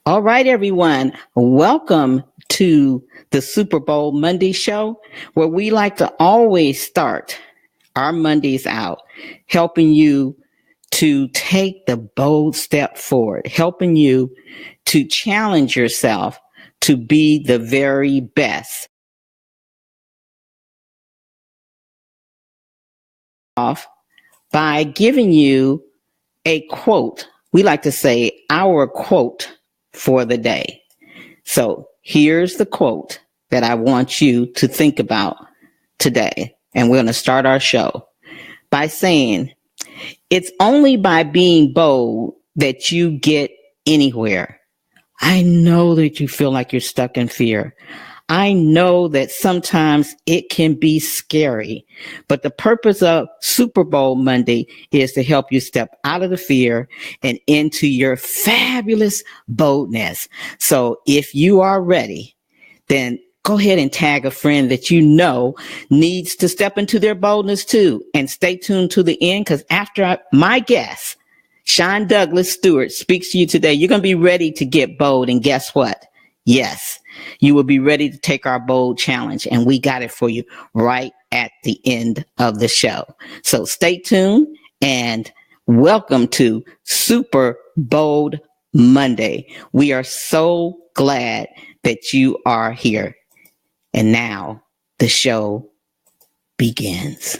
All right, everyone. Welcome to the Super Bowl Monday show, where we like to always start our Mondays out helping you to take the bold step forward, helping you to challenge yourself to be the very best. Off by giving you a quote. We like to say our quote for the day. So here's the quote that I want you to think about today. And we're going to start our show by saying, it's only by being bold that you get anywhere. I know that you feel like you're stuck in fear. I know that sometimes it can be scary, but the purpose of Super Bowl Monday is to help you step out of the fear and into your fabulous boldness. So if you are ready, then go ahead and tag a friend that you know needs to step into their boldness too. And stay tuned to the end, because after my guest, Sean Douglas Stewart, speaks to you today, you're going to be ready to get bold. And guess what? Yes, you will be ready to take our bold challenge. And we got it for you right at the end of the show. So stay tuned and welcome to Super Bold Monday. We are so glad that you are here. And now the show begins.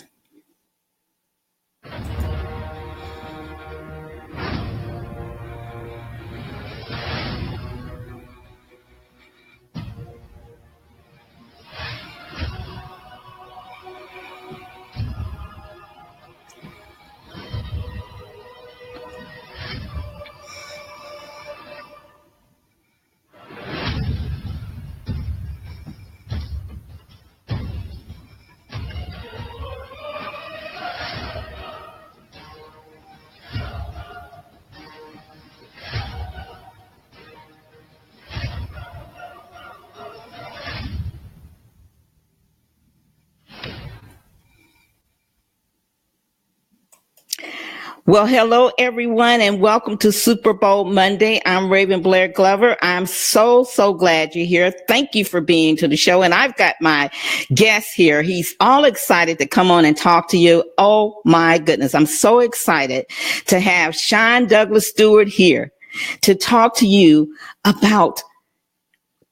Well, hello, everyone, and welcome to Super Bowl Monday. I'm Raven Blair Glover. I'm so glad you're here. Thank you for being to the show. And I've got my guest here. He's all excited to come on and talk to you. Oh, my goodness. I'm so excited to have Sean Douglas Stewart here to talk to you about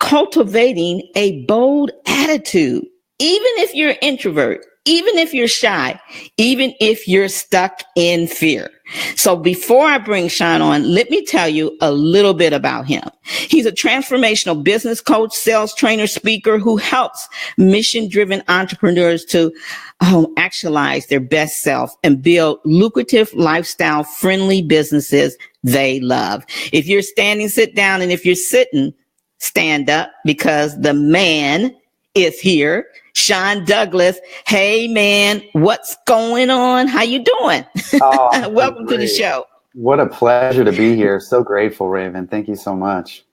cultivating a bold attitude, even if you're an introvert. Even if you're shy, even if you're stuck in fear. So before I bring Sean on, let me tell you a little bit about him. He's a transformational business coach, sales trainer, speaker who helps mission-driven entrepreneurs to actualize their best self and build lucrative, lifestyle-friendly businesses they love. If you're standing, sit down. And if you're sitting, stand up, because the man is here. Sean Douglas. Hey, man, what's going on? How you doing? Oh, Welcome to the show. What a pleasure to be here. So grateful, Raven. Thank you so much.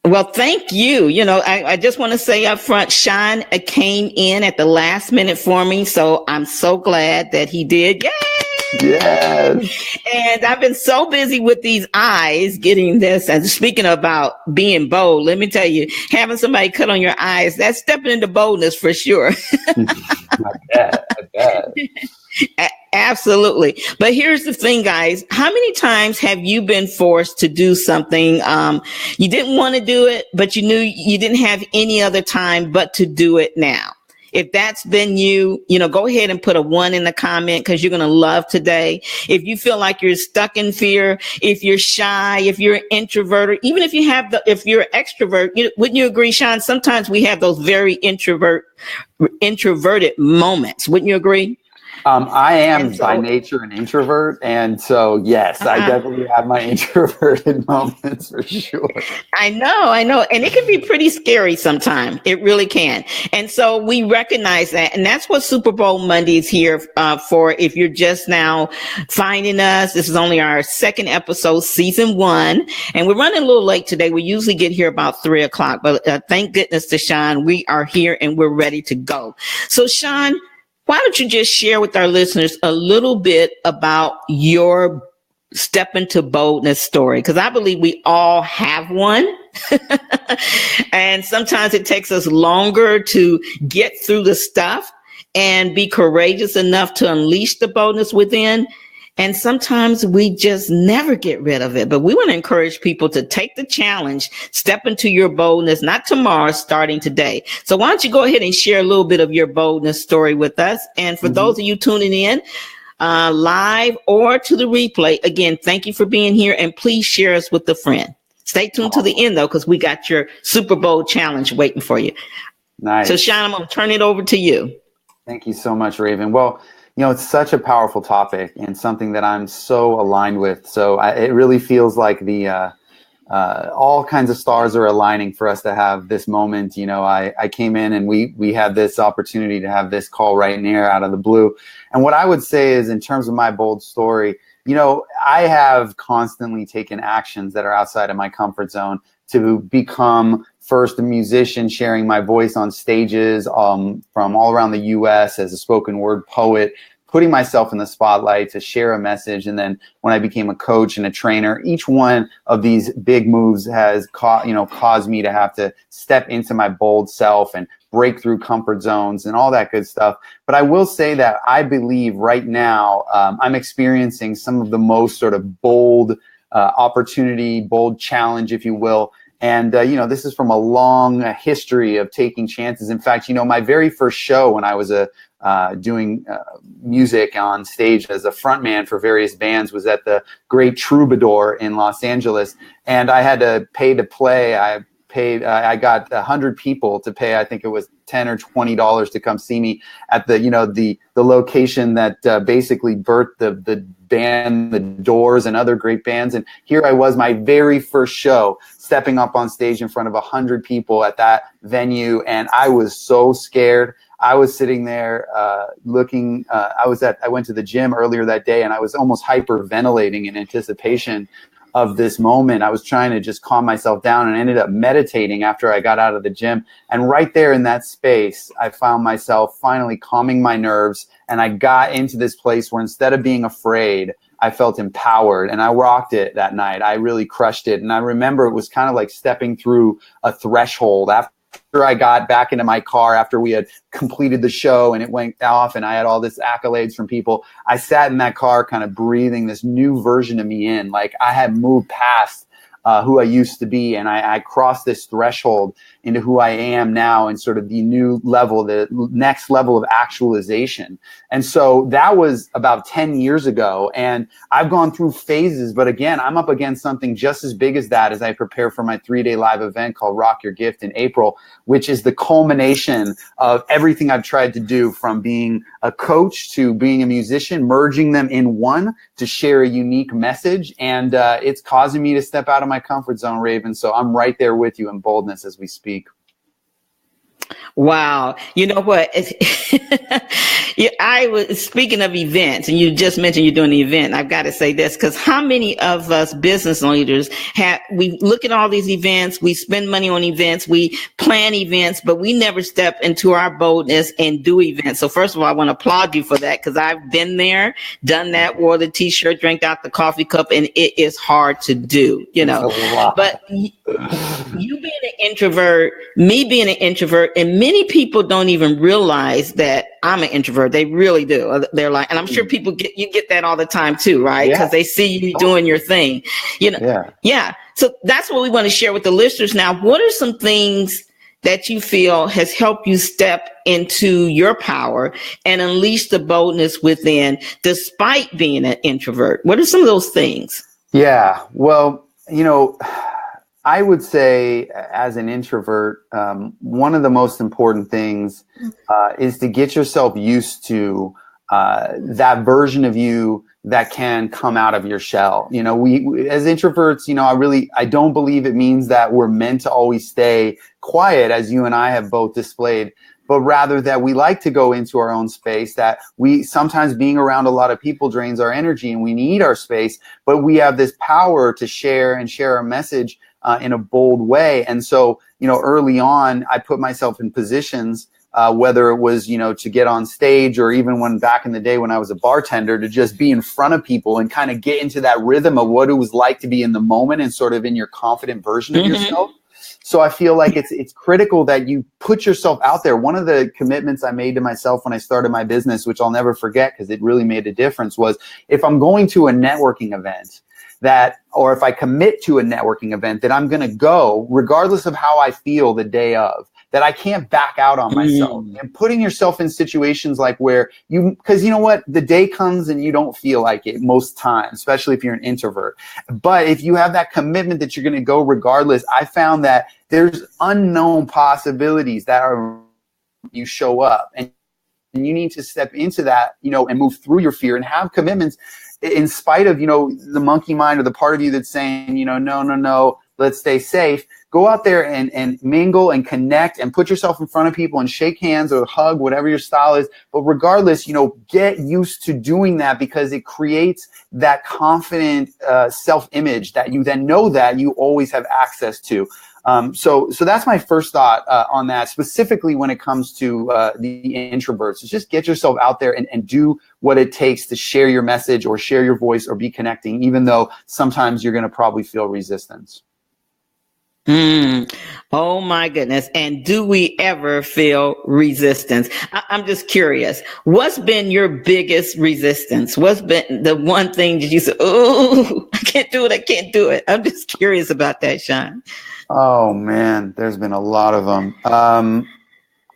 Well, thank you. You know, I just want to say up front, Sean came in at the last minute for me, so I'm so glad that he did. Yay! Yes. And I've been so busy with these eyes getting this. And speaking about being bold, let me tell you, having somebody cut on your eyes, that's stepping into boldness for sure. I bet. Absolutely. But here's the thing, guys. How many times have you been forced to do something? You didn't want to do it, but you knew you didn't have any other time but to do it now. If that's been you, go ahead and put a 1 in the comment, because you're going to love today. If you feel like you're stuck in fear, if you're shy, if you're an introvert, or even if you're an extrovert, wouldn't you agree, Sean? Sometimes we have those very introverted moments. Wouldn't you agree? I am by nature an introvert. And so, yes, I definitely have my introverted moments for sure. I know. And it can be pretty scary sometimes. It really can. And so we recognize that. And that's what Super Bowl Monday is here for. If you're just now finding us, this is only our second episode, season 1. And we're running a little late today. We usually get here about 3:00. But thank goodness to Sean, we are here and we're ready to go. So, Sean, why don't you just share with our listeners a little bit about your step into boldness story, because I believe we all have one. And sometimes it takes us longer to get through the stuff and be courageous enough to unleash the boldness within. And sometimes we just never get rid of it. But we want to encourage people to take the challenge, step into your boldness, not tomorrow, starting today. So why don't you go ahead and share a little bit of your boldness story with us? And for those of you tuning in, live or to the replay, again, thank you for being here, and please share us with a friend. Stay tuned to the end, though, because we got your Super Bowl challenge waiting for you. Nice. So, Sean, I'm going to turn it over to you. Thank you so much, Raven. Well, it's such a powerful topic and something that I'm so aligned with. So it really feels like all kinds of stars are aligning for us to have this moment. I came in and we had this opportunity to have this call right near out of the blue. And what I would say is, in terms of my bold story, I have constantly taken actions that are outside of my comfort zone to become first a musician, sharing my voice on stages from all around the U.S. as a spoken word poet, putting myself in the spotlight to share a message. And then when I became a coach and a trainer, each one of these big moves has caused me to have to step into my bold self and break through comfort zones and all that good stuff. But I will say that I believe right now I'm experiencing some of the most sort of bold opportunity, bold challenge, if you will. And, this is from a long history of taking chances. In fact, my very first show when I was doing music on stage as a frontman for various bands was at the Great Troubadour in Los Angeles. And I had to pay to play. I got 100 people to pay, I think it was $10 or $20 to come see me at the location that basically birthed the band, the Doors, and other great bands. And here I was, my very first show, stepping up on stage in front of 100 people at that venue. And I was so scared. I was sitting there I went to the gym earlier that day, and I was almost hyperventilating in anticipation of this moment. I was trying to just calm myself down and ended up meditating after I got out of the gym. And right there in that space, I found myself finally calming my nerves. And I got into this place where instead of being afraid, I felt empowered, and I rocked it that night. I really crushed it. And I remember it was kind of like stepping through a threshold. After I got back into my car, after we had completed the show and it went off and I had all this accolades from people, I sat in that car kind of breathing this new version of me in. Like I had moved past who I used to be, and I crossed this threshold into who I am now, and sort of the new level, the next level of actualization. And so that was about 10 years ago, and I've gone through phases, but again, I'm up against something just as big as that as I prepare for my 3-day live event called Rock Your Gift in April, which is the culmination of everything I've tried to do, from being a coach to being a musician, merging them in one to share a unique message. And it's causing me to step out of my comfort zone, Raven. So I'm right there with you in boldness as we speak. Wow. You know what? I was speaking of events, and you just mentioned you're doing the event. I've got to say this, because how many of us business leaders we look at all these events, we spend money on events, we plan events, but we never step into our boldness and do events. So first of all, I want to applaud you for that, because I've been there, done that, wore the t-shirt, drank out the coffee cup, and it is hard to do, But you being an introvert, me being an introvert, and many people don't even realize that I'm an introvert. They really do. They're like, and I'm sure people get that all the time too, right? Because they see you doing your thing, Yeah. So that's what we want to share with the listeners now. What are some things that you feel has helped you step into your power and unleash the boldness within, despite being an introvert? What are some of those things? Yeah. Well, I would say, as an introvert, one of the most important things is to get yourself used to that version of you that can come out of your shell. We as introverts, I don't believe it means that we're meant to always stay quiet, as you and I have both displayed, but rather that we like to go into our own space, that we sometimes being around a lot of people drains our energy and we need our space, but we have this power to share our message in a bold way. And so, early on, I put myself in positions whether it was, to get on stage, or even when back in the day when I was a bartender, to just be in front of people and kind of get into that rhythm of what it was like to be in the moment and sort of in your confident version of yourself. So I feel like it's critical that you put yourself out there. One of the commitments I made to myself when I started my business, which I'll never forget because it really made a difference, was if I'm going to a networking event, or if I commit to a networking event, that I'm going to go regardless of how I feel the day of, that I can't back out on myself. And putting yourself in situations like where because you know what, the day comes and you don't feel like it most times, especially if you're an introvert. But if you have that commitment that you're going to go regardless, I found that there's unknown possibilities that you show up, and you need to step into that, and move through your fear and have commitments in spite of, the monkey mind or the part of you that's saying, no, let's stay safe. Go out there and mingle and connect and put yourself in front of people and shake hands or hug, whatever your style is. But regardless, get used to doing that, because it creates that confident self-image that you then know that you always have access to. So that's my first thought on that, specifically when it comes to the introverts, is just get yourself out there and do what it takes to share your message or share your voice or be connecting, even though sometimes you're going to probably feel resistance. Oh my goodness. And do we ever feel resistance? I'm just curious. What's been your biggest resistance? What's been the one thing that you said, oh, I can't do it. I'm just curious about that, Sean. Oh man, there's been a lot of them.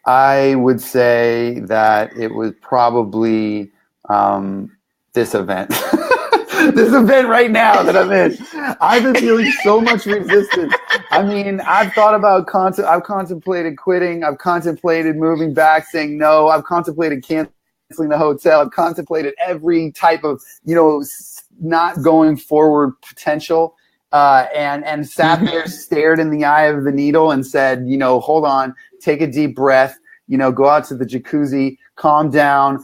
I would say that it was probably this event. This event right now that I'm in. I've been feeling so much resistance. I mean, I've thought about I've contemplated quitting. I've contemplated moving back, saying no. I've contemplated canceling the hotel. I've contemplated every type of, not going forward potential. And sat there, stared in the eye of the needle and said, hold on, take a deep breath, go out to the jacuzzi, calm down,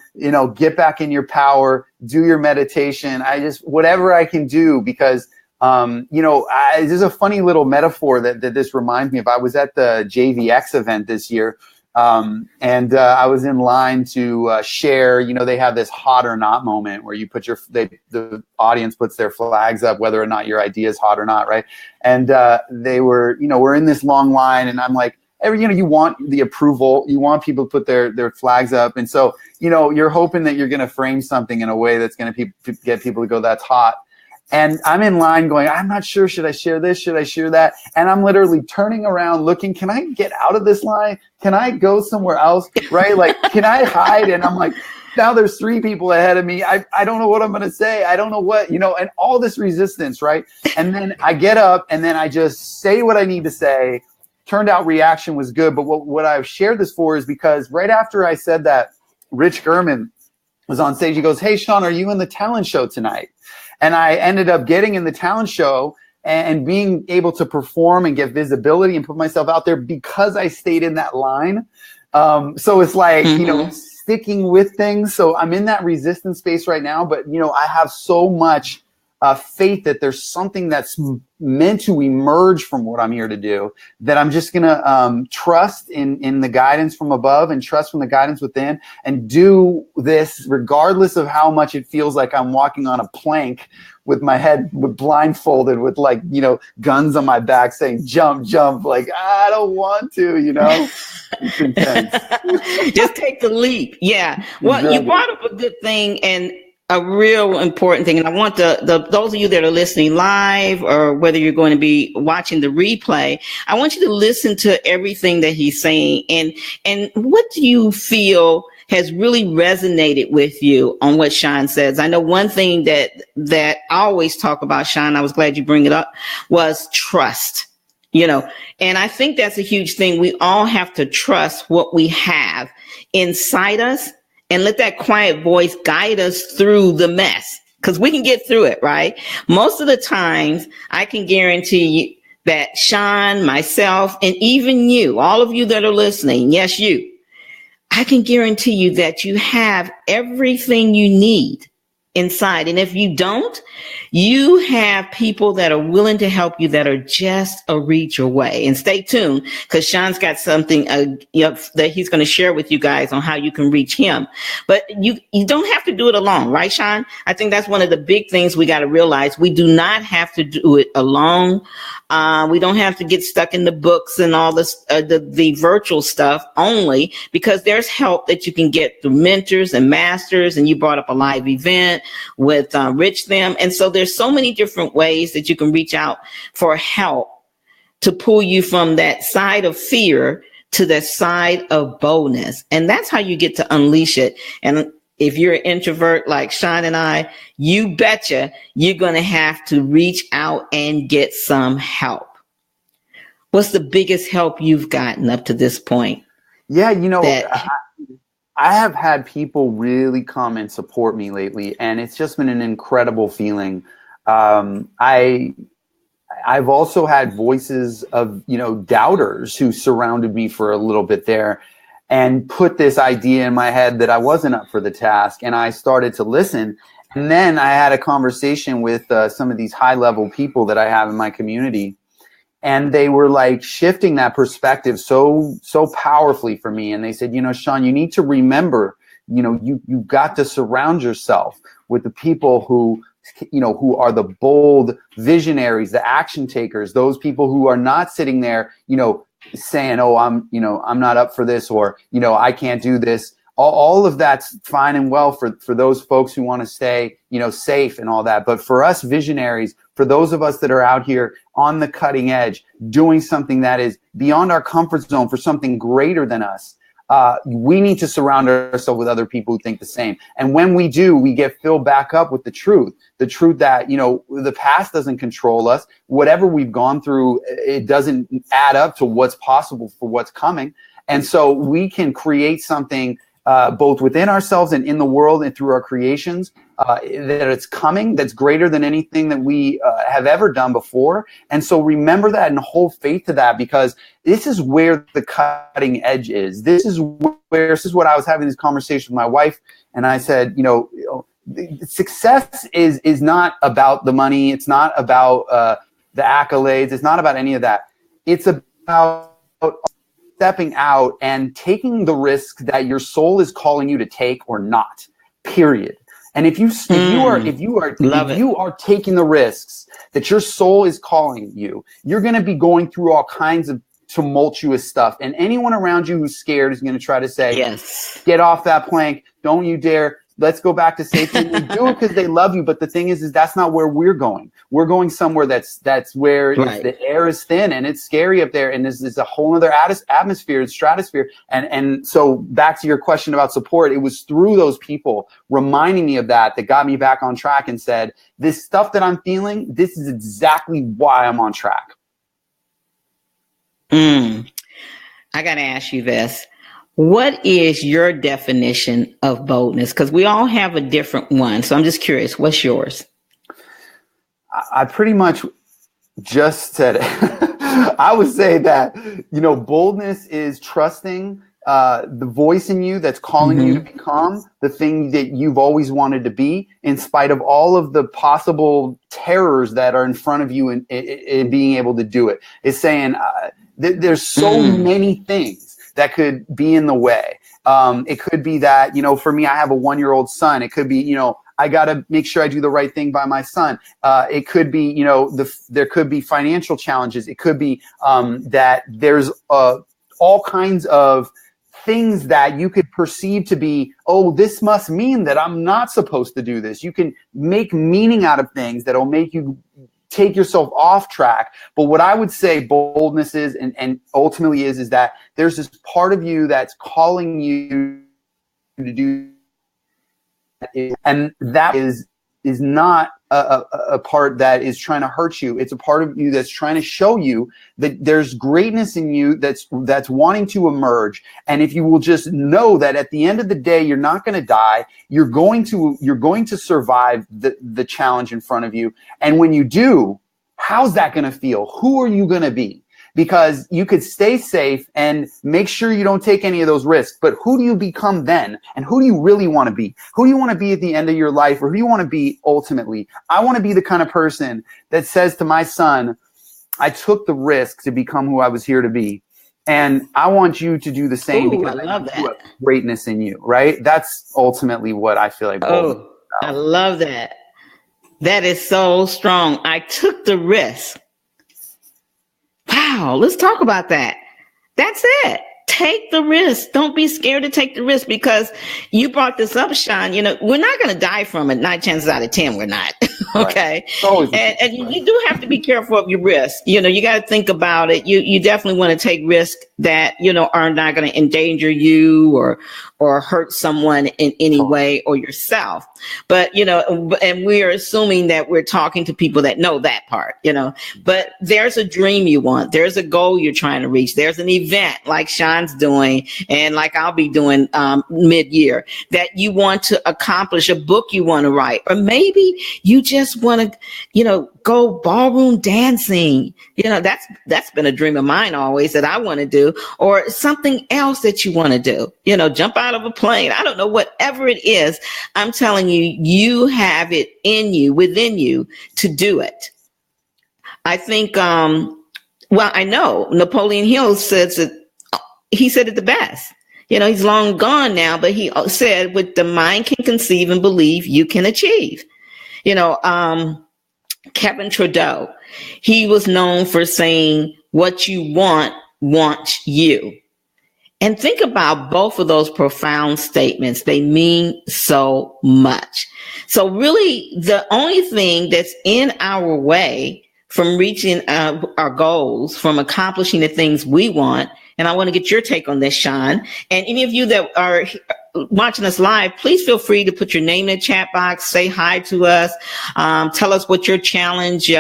get back in your power, do your meditation. Whatever I can do, because, there's a funny little metaphor that this reminds me of. I was at the JVX event this year. And I was in line to share, they have this hot or not moment where you put the audience puts their flags up, whether or not your idea is hot or not, right? And they were, we're in this long line, and I'm like, you want the approval, you want people to put their flags up. And so, you're hoping that you're going to frame something in a way that's going to get people to go, that's hot. And I'm in line going, I'm not sure, should I share this? Should I share that? And I'm literally turning around looking, can I get out of this line? Can I go somewhere else? Right? Like, can I hide? And I'm like, now there's 3 people ahead of me. I don't know what I'm going to say. I don't know what, and all this resistance, right? And then I get up and then I just say what I need to say. Turned out reaction was good. But what I've shared this for is because right after I said that, Rich Gurman was on stage. He goes, hey, Sean, are you in the talent show tonight? And I ended up getting in the talent show and being able to perform and get visibility and put myself out there because I stayed in that line. So it's like, sticking with things. So I'm in that resistance space right now, but, I have so much faith that there's something that's meant to emerge from what I'm here to do, that I'm just going to trust in the guidance from above and trust from the guidance within, and do this regardless of how much it feels like I'm walking on a plank with my head blindfolded with guns on my back saying jump, like I don't want to, It's intense. Just take the leap. Yeah. Well, exactly. You brought up a good thing and a real important thing. And I want those of you that are listening live, or whether you're going to be watching the replay, I want you to listen to everything that he's saying. And what do you feel has really resonated with you on what Sean says? I know one thing that I always talk about, Sean, I was glad you bring it up, was trust. And I think that's a huge thing. We all have to trust what we have inside us and let that quiet voice guide us through the mess, because we can get through it, right? Most of the times, I can guarantee you that Sean, myself, and even you, all of you that are listening, yes, you, I can guarantee you that you have everything you need inside. And if you don't, you have people that are willing to help you that are just a reach away. And stay tuned, because Sean's got something that he's going to share with you guys on how you can reach him. But you don't have to do it alone, right, Sean? I think that's one of the big things we got to realize. We do not have to do it alone. We don't have to get stuck in the books and all this, the virtual stuff only, because there's help that you can get through mentors and masters. And you brought up a live event with Rich Them. And so there's so many different ways that you can reach out for help to pull you from that side of fear to the side of boldness. And that's how you get to unleash it. And if you're an introvert like Sean and I, you betcha you're going to have to reach out and get some help. What's the biggest help you've gotten up to this point? Yeah, I have had people really come and support me lately, and it's just been an incredible feeling. I've also had voices of, doubters who surrounded me for a little bit there and put this idea in my head that I wasn't up for the task. And I started to listen. And then I had a conversation with some of these high-level people that I have in my community. And they were like shifting that perspective so powerfully for me. And they said, Sean, you need to remember, you've got to surround yourself with the people who are the bold visionaries, the action takers, those people who are not sitting there, saying, oh, I'm not up for this, or, I can't do this. All of that's fine and well for those folks who want to stay, safe and all that. But for us visionaries, for those of us that are out here on the cutting edge, doing something that is beyond our comfort zone for something greater than us, we need to surround ourselves with other people who think the same. And when we do, we get filled back up with the truth that, the past doesn't control us. Whatever we've gone through, it doesn't add up to what's possible for what's coming. And so we can create something both within ourselves and in the world and through our creations, that it's coming, that's greater than anything that we have ever done before. And so remember that and hold faith to that, because this is where the cutting edge is. This is what I was having this conversation with my wife, and I said, success is not about the money. It's not about the accolades. It's not about any of that. It's about stepping out and taking the risk that your soul is calling you to take or not, period. And if you are taking the risks that your soul is calling you, you're going to be going through all kinds of tumultuous stuff. And anyone around you who's scared is going to try to say, yes, get off that plank. Don't you dare. Let's go back to safety. They do it because they love you. But the thing is that's not where we're going. We're going somewhere that's where the air is thin and it's scary up there. And there's a whole other atmosphere and stratosphere. And so back to your question about support, it was through those people reminding me of that got me back on track and said, this stuff that I'm feeling, this is exactly why I'm on track. I got to ask you this. What is your definition of boldness? Because we all have a different one. So I'm just curious, what's yours? I pretty much just said it. I would say that, boldness is trusting the voice in you that's calling you to become the thing that you've always wanted to be, in spite of all of the possible terrors that are in front of you in being able to do it. It's saying there's so many things that could be in the way. It could be that, for me, I have a 1-year-old son. It could be, I got to make sure I do the right thing by my son. It could be, there could be financial challenges. It could be that there's all kinds of things that you could perceive to be, oh, this must mean that I'm not supposed to do this. You can make meaning out of things that'll make you take yourself off track. But what I would say boldness is, and ultimately is that there's this part of you that's calling you to do, and that is not a part that is trying to hurt you. It's a part of you that's trying to show you that there's greatness in you that's wanting to emerge. And if you will just know that at the end of the day, you're not going to die. You're going to survive the challenge in front of you. And when you do, how's that going to feel? Who are you going to be? because you could stay safe and make sure you don't take any of those risks. But who do you become then? And who do you really want to be? Who do you want to be at the end of your life? Or who do you want to be ultimately? I want to be the kind of person that says to my son, I took the risk to become who I was here to be. And I want you to do the same. Ooh, because I love that. You have greatness in you, right? That's ultimately what I feel like. Oh, I love that. That is so strong. I took the risk. Wow, let's talk about that. That's it. Take the risk. Don't be scared to take the risk, because you brought this up, Sean. You know, we're not going to die from it. 9 chances out of 10, we're not. Okay. Right. And you do have to be careful of your risk. You know, you got to think about it. You definitely want to take risks that, you know, are not going to endanger you or hurt someone in any way, or yourself. But, you know, and we are assuming that we're talking to people that know that part, you know, but there's a dream you want. There's a goal you're trying to reach. There's an event like Sean's doing and like I'll be doing mid-year that you want to accomplish, a book you want to write, or maybe you just want to, you know, go ballroom dancing. You know, that's been a dream of mine always, that I want to do, or something else that you want to do, you know, jump out of a plane. I don't know, whatever it is, I'm telling you, you have it in you, within you, to do it. I think, well, I know Napoleon Hill says that he said it the best. You know, he's long gone now, but he said, what the mind can conceive and believe, you can achieve. You know, Kevin Trudeau, he was known for saying, what you want wants you. And think about both of those profound statements. They mean so much. So really, the only thing that's in our way from reaching our goals, from accomplishing the things we want, and I want to get your take on this, Sean, and any of you that are watching us live, please feel free to put your name in the chat box, say hi to us, tell us what your challenge,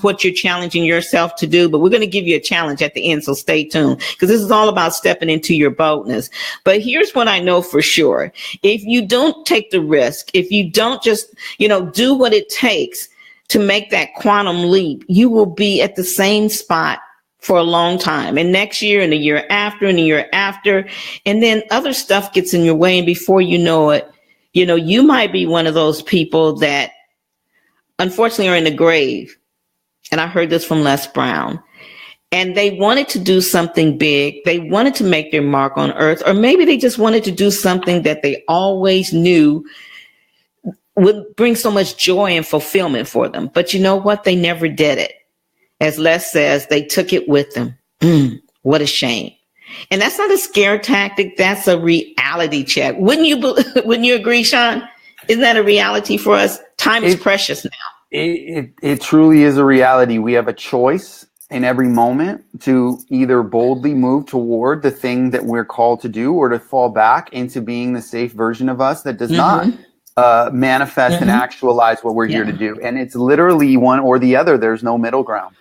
what you're challenging yourself to do. But we're going to give you a challenge at the end, so stay tuned, because this is all about stepping into your boldness. But here's what I know for sure. If you don't take the risk, if you don't just, you know, do what it takes to make that quantum leap, you will be at the same spot for a long time, and next year and the year after and the year after, and then other stuff gets in your way, and before you know it, you know, you might be one of those people that unfortunately are in the grave. And I heard this from Les Brown, and they wanted to do something big. They wanted to make their mark on earth, or maybe they just wanted to do something that they always knew would bring so much joy and fulfillment for them. But you know what? They never did it. As Les says, they took it with them. What a shame. And that's not a scare tactic. That's a reality check. Wouldn't you agree, Sean? Isn't that a reality for us? Time is precious now. It truly is a reality. We have a choice in every moment to either boldly move toward the thing that we're called to do, or to fall back into being the safe version of us that does not manifest and actualize what we're here to do. And it's literally one or the other. There's no middle ground.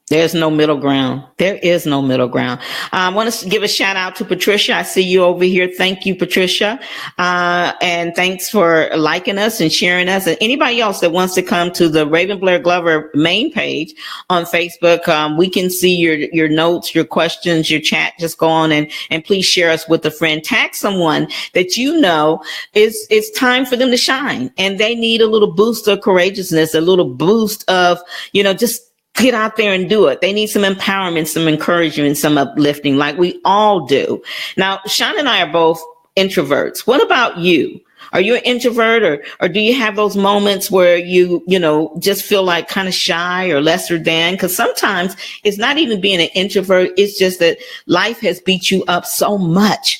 There's no middle ground. There is no middle ground. I want to give a shout out to Patricia. I see you over here. Thank you, Patricia. And thanks for liking us and sharing us. And anybody else that wants to come to the Raven Blair Glover main page on Facebook, we can see your notes, your questions, your chat. Just go on and please share us with a friend. Tag someone that you know it's time for them to shine, and they need a little boost of courageousness, a little boost of, you know, just get out there and do it. They need some empowerment, some encouragement, some uplifting, like we all do. Now, Sean and I are both introverts. What about you? Are you an introvert, or do you have those moments where you know, just feel like kind of shy or lesser than? Because sometimes it's not even being an introvert. It's just that life has beat you up so much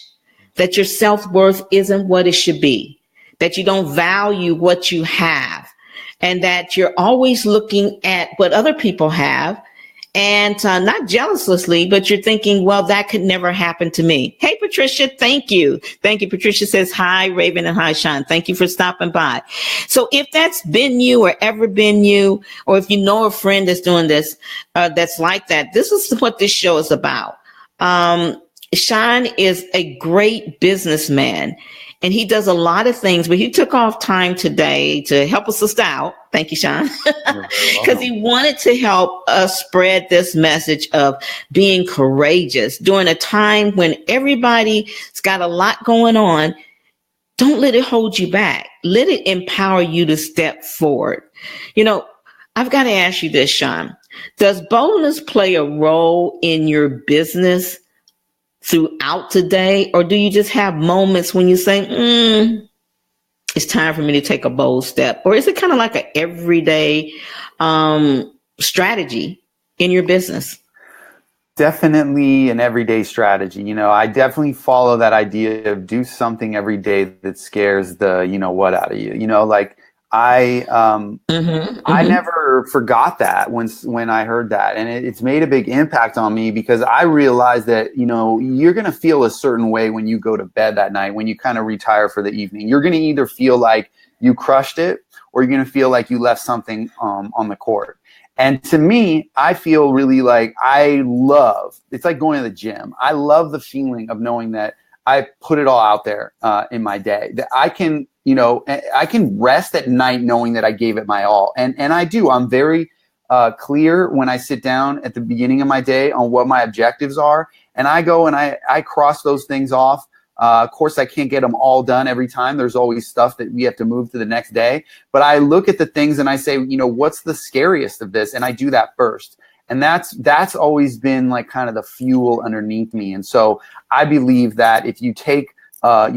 that your self-worth isn't what it should be, that you don't value what you have, and that you're always looking at what other people have, and not jealously, but you're thinking, well, that could never happen to me. Hey, Patricia, thank you. Thank you. Patricia says, hi, Raven, and hi, Sean. Thank you for stopping by. So if that's been you or ever been you, or if you know a friend that's doing this, that's like that, this is what this show is about. Sean is a great businessman. and he does a lot of things, but he took off time today to help a sister out. Thank you, Sean. Because he wanted to help us spread this message of being courageous during a time when everybody's got a lot going on. Don't let it hold you back. Let it empower you to step forward. I've got to ask you this, Sean. Does boldness play a role in your business throughout the day? Or do you just have moments when you say, it's time for me to take a bold step? Or is it kind of like an everyday strategy in your business? Definitely an everyday strategy. I definitely follow that idea of do something every day that scares the, what out of you. I never forgot that when I heard that, and it's made a big impact on me, because I realized that, you're going to feel a certain way when you go to bed that night, when you kind of retire for the evening. You're going to either feel like you crushed it, or you're going to feel like you left something on the court. And to me, I feel really like it's like going to the gym. I love the feeling of knowing that I put it all out there in my day, that I can, I can rest at night knowing that I gave it my all. And I do. I'm very clear when I sit down at the beginning of my day on what my objectives are. And I go and I cross those things off. Of course, I can't get them all done every time. There's always stuff that we have to move to the next day. But I look at the things and I say, what's the scariest of this? And I do that first. And that's always been like kind of the fuel underneath me. And so I believe that if you take a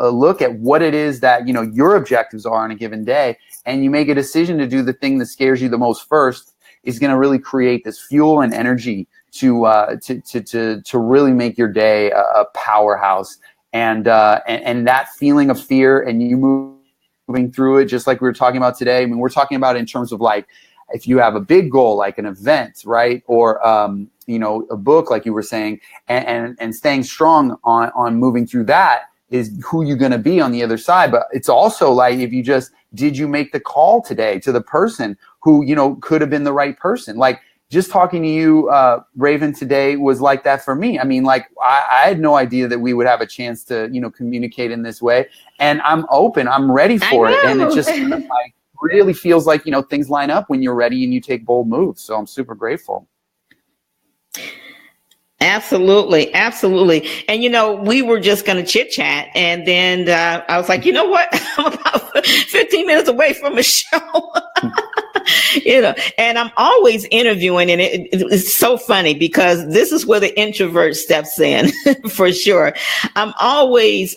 look at what it is that your objectives are on a given day, and you make a decision to do the thing that scares you the most first, is going to really create this fuel and energy to really make your day a powerhouse. And that feeling of fear, and you moving through it, just like we were talking about today. I mean, we're talking about in terms of like, if you have a big goal, like an event, right? Or, a book, like you were saying, and staying strong on moving through that is who you're going to be on the other side. But it's also like, did you make the call today to the person who, could have been the right person? Like, just talking to you, Raven, today was like that for me. I mean, like, I had no idea that we would have a chance to, communicate in this way. And I'm open. I'm ready for it. And it just kind of like really feels like, things line up when you're ready and you take bold moves. So I'm super grateful. Absolutely. Absolutely. And, we were just going to chit chat. And then I was like, you know what? I'm about 15 minutes away from a show. And I'm always interviewing, and it's so funny because this is where the introvert steps in for sure. I'm always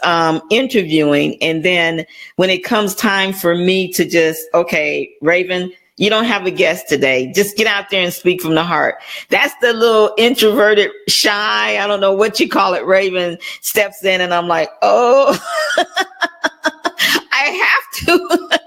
interviewing. And then when it comes time for me to just, okay, Raven, you don't have a guest today. Just get out there and speak from the heart. That's the little introverted, shy, I don't know what you call it, Raven steps in, and I'm like, oh, I have to.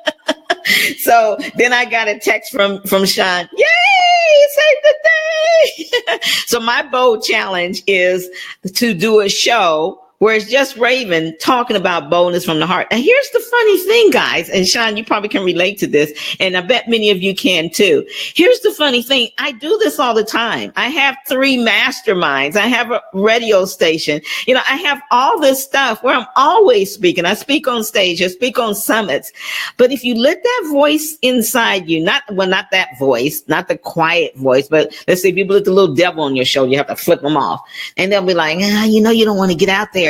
So then I got a text from Sean. Yay, save the day. So my bold challenge is to do a show where it's just Raven talking about boldness from the heart. And here's the funny thing, guys, and Sean, you probably can relate to this, and I bet many of you can too. Here's the funny thing. I do this all the time. I have 3 masterminds. I have a radio station. I have all this stuff where I'm always speaking. I speak on stage. I speak on summits. But if you let that voice inside you, not that voice, not the quiet voice, but let's say people let the little devil on your shoulder, you have to flip them off. And they'll be like, you don't want to get out there.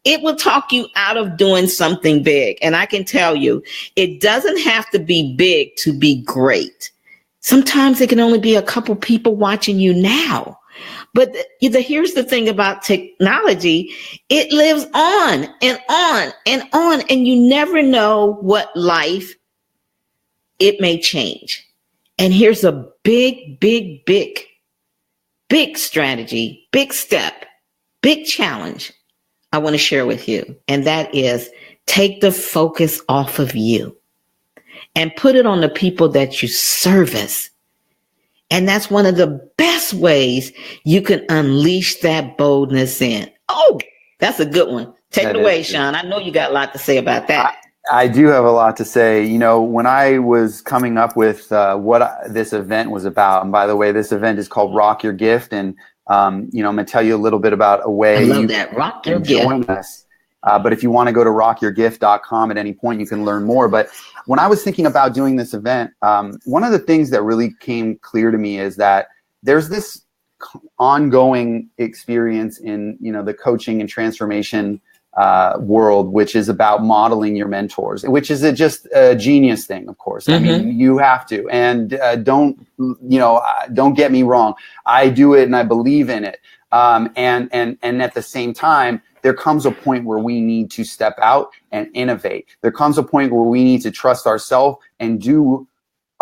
It will talk you out of doing something big. And I can tell you, it doesn't have to be big to be great. Sometimes it can only be a couple people watching you now. But here's the thing about technology. It lives on and on and on. And you never know what life it may change. And here's a big, big, big, big strategy, big step, big challenge I want to share with you. And that is, take the focus off of you and put it on the people that you service. And that's one of the best ways you can unleash that boldness in. Oh, that's a good one. Take it away, Sean. I know you got a lot to say about that. I do have a lot to say. When I was coming up with this event was about, and by the way, this event is called Rock Your Gift. And I'm going to tell you a little bit about a way you can join us. But if you want to go to rockyourgift.com at any point, you can learn more. But when I was thinking about doing this event, one of the things that really came clear to me is that there's this ongoing experience in, the coaching and transformation world, which is about modeling your mentors, which is just a genius thing, of course. I mean, you have to, and don't get me wrong. I do it and I believe in it. And at the same time, there comes a point where we need to step out and innovate. There comes a point where we need to trust ourselves and do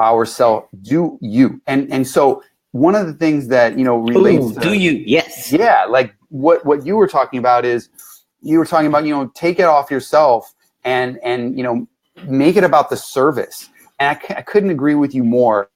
you. And so one of the things that, relates to, do you? Yes. Yeah. Like what you were talking about is, take it off yourself and make it about the service. And I couldn't agree with you more.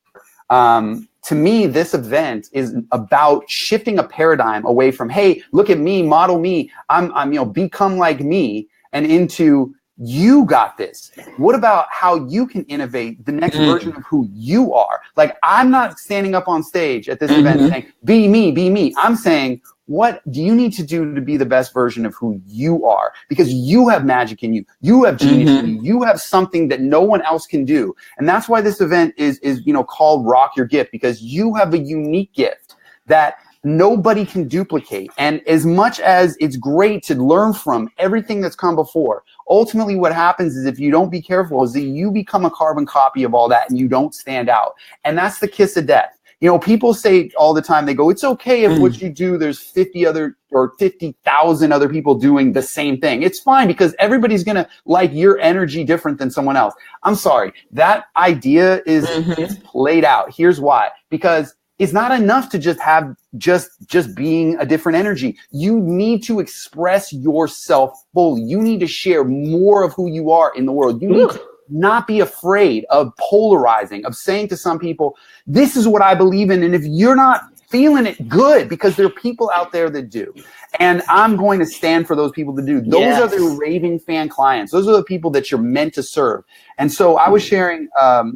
To me, this event is about shifting a paradigm away from, hey, look at me, model me, I'm become like me, and into, you got this. What about how you can innovate the next version of who you are? Like, I'm not standing up on stage at this event saying, be me. I'm saying, what do you need to do to be the best version of who you are? Because you have magic in you. You have genius in you. You have something that no one else can do. And that's why this event is called Rock Your Gift, because you have a unique gift that nobody can duplicate. And as much as it's great to learn from everything that's come before, ultimately what happens is, if you don't be careful, is that you become a carbon copy of all that and you don't stand out. And that's the kiss of death. People say all the time, they go, it's okay if what you do, there's 50,000 other people doing the same thing. It's fine, because everybody's going to like your energy different than someone else. I'm sorry. That idea is played out. Here's why. Because it's not enough to just have just being a different energy. You need to express yourself fully. You need to share more of who you are in the world. You need to not be afraid of polarizing, of saying to some people, this is what I believe in. And if you're not feeling it, good, because there are people out there that do. And I'm going to stand for those people that do. Those are the raving fan clients. Those are the people that you're meant to serve. And so I was sharing, I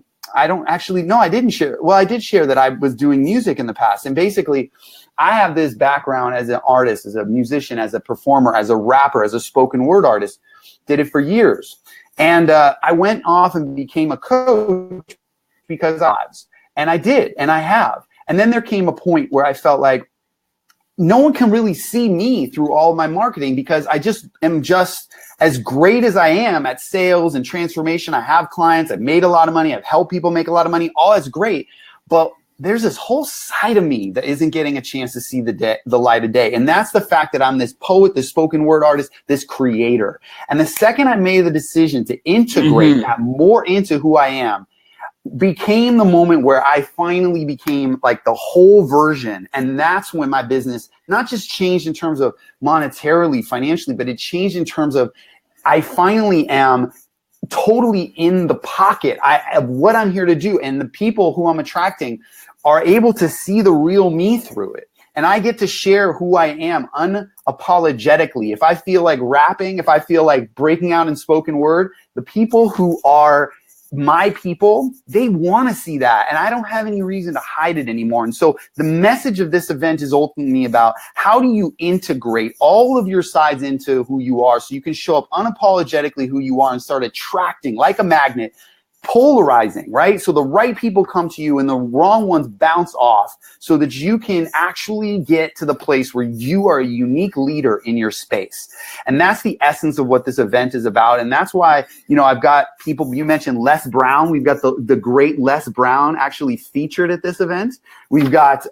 didn't share. Well, I did share that I was doing music in the past. And basically, I have this background as an artist, as a musician, as a performer, as a rapper, as a spoken word artist. Did it for years. And I went off and became a coach because I did, and I have. And then there came a point where I felt like no one can really see me through all of my marketing, because I just am just as great as I am at sales and transformation. I have clients. I've made a lot of money. I've helped people make a lot of money. All that's great. But there's this whole side of me that isn't getting a chance to see the light of day. And that's the fact that I'm this poet, this spoken word artist, this creator. And the second I made the decision to integrate that more into who I am, became the moment where I finally became like the whole version. And that's when my business not just changed in terms of monetarily, financially, but it changed in terms of, I finally am totally in the pocket of what I'm here to do. And the people who I'm attracting are able to see the real me through it. And I get to share who I am unapologetically. If I feel like rapping, if I feel like breaking out in spoken word, the people who are my people, they want to see that. And I don't have any reason to hide it anymore. And so the message of this event is ultimately about, how do you integrate all of your sides into who you are, so you can show up unapologetically who you are and start attracting, like a magnet, polarizing, right? So the right people come to you and the wrong ones bounce off, so that you can actually get to the place where you are a unique leader in your space. And that's the essence of what this event is about. And that's why, I've got people, you mentioned Les Brown. We've got the great Les Brown actually featured at this event. We've got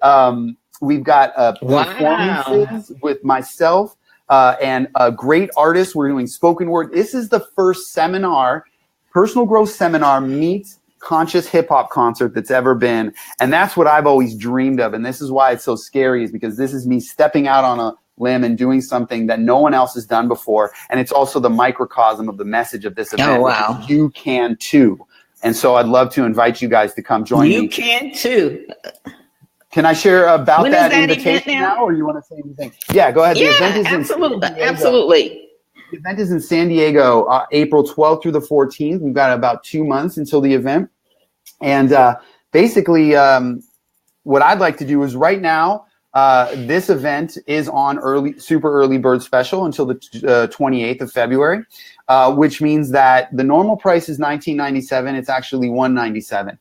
performances with myself and a great artist. We're doing spoken word. This is the first seminar, personal growth seminar meets conscious hip hop concert that's ever been. And that's what I've always dreamed of. And this is why it's so scary, is because this is me stepping out on a limb and doing something that no one else has done before. And it's also the microcosm of the message of this event. Oh, wow. Which is, you can too. And so I'd love to invite you guys to come join me. You can too. Can I share about that invitation now, or you want to say anything? Yeah, go ahead. Yeah, the event is absolutely. The event is in San Diego, April 12th through the 14th. We've got about 2 months until the event. And basically, what I'd like to do is, right now, This event is on super early bird special until the 28th of February, which means that the normal price is $19.97. It's actually $197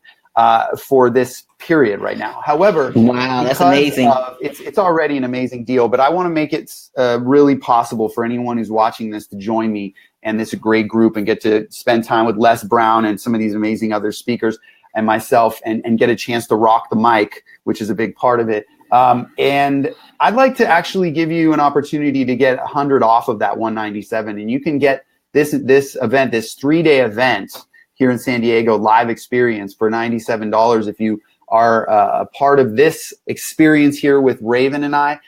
for this period right now. However, wow, that's amazing. It's already an amazing deal, but I want to make it really possible for anyone who's watching this to join me and this great group and get to spend time with Les Brown and some of these amazing other speakers and myself and get a chance to rock the mic, which is a big part of it. And I'd like to actually give you an opportunity to get 100 off of that 197, and you can get this event, this 3-day event here in San Diego, live experience for $97 if you are a part of this experience here with Raven and I.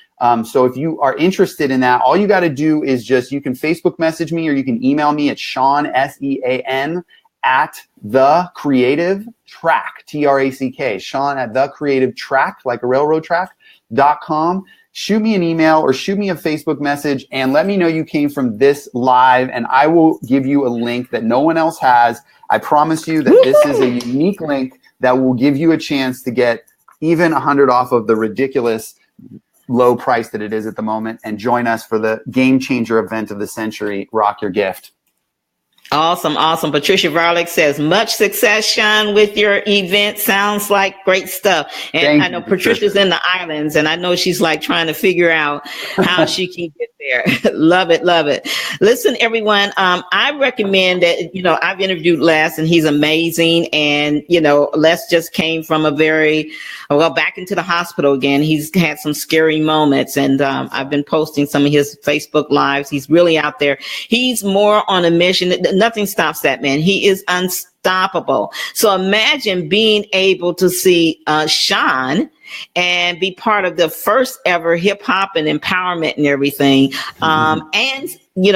So if you are interested in that, all you got to do is you can Facebook message me or you can email me at Sean, SEAN, at The Creative Track, TRACK, Sean at The Creative Track, like a railroad track.com. Shoot me an email or shoot me a Facebook message and let me know you came from this live, and I will give you a link that no one else has. I promise you that this is a unique link that will give you a chance to get even 100 off of the ridiculous low price that it is at the moment, and join us for the game changer event of the century, Rock Your Gift. Awesome. Awesome. Patricia Varlick says, much success, Sean, with your event. Sounds like great stuff. And Thank I know you, Patricia's in the islands, and I know she's like trying to figure out how she can get there. Love it. Love it. Listen, everyone, I recommend that, I've interviewed Les and he's amazing. And, Les just came from back into the hospital again. He's had some scary moments, and I've been posting some of his Facebook lives. He's really out there. He's more on a mission. Nothing stops that man. He is unstoppable. So imagine being able to see Sean and be part of the first ever hip hop and empowerment and everything. And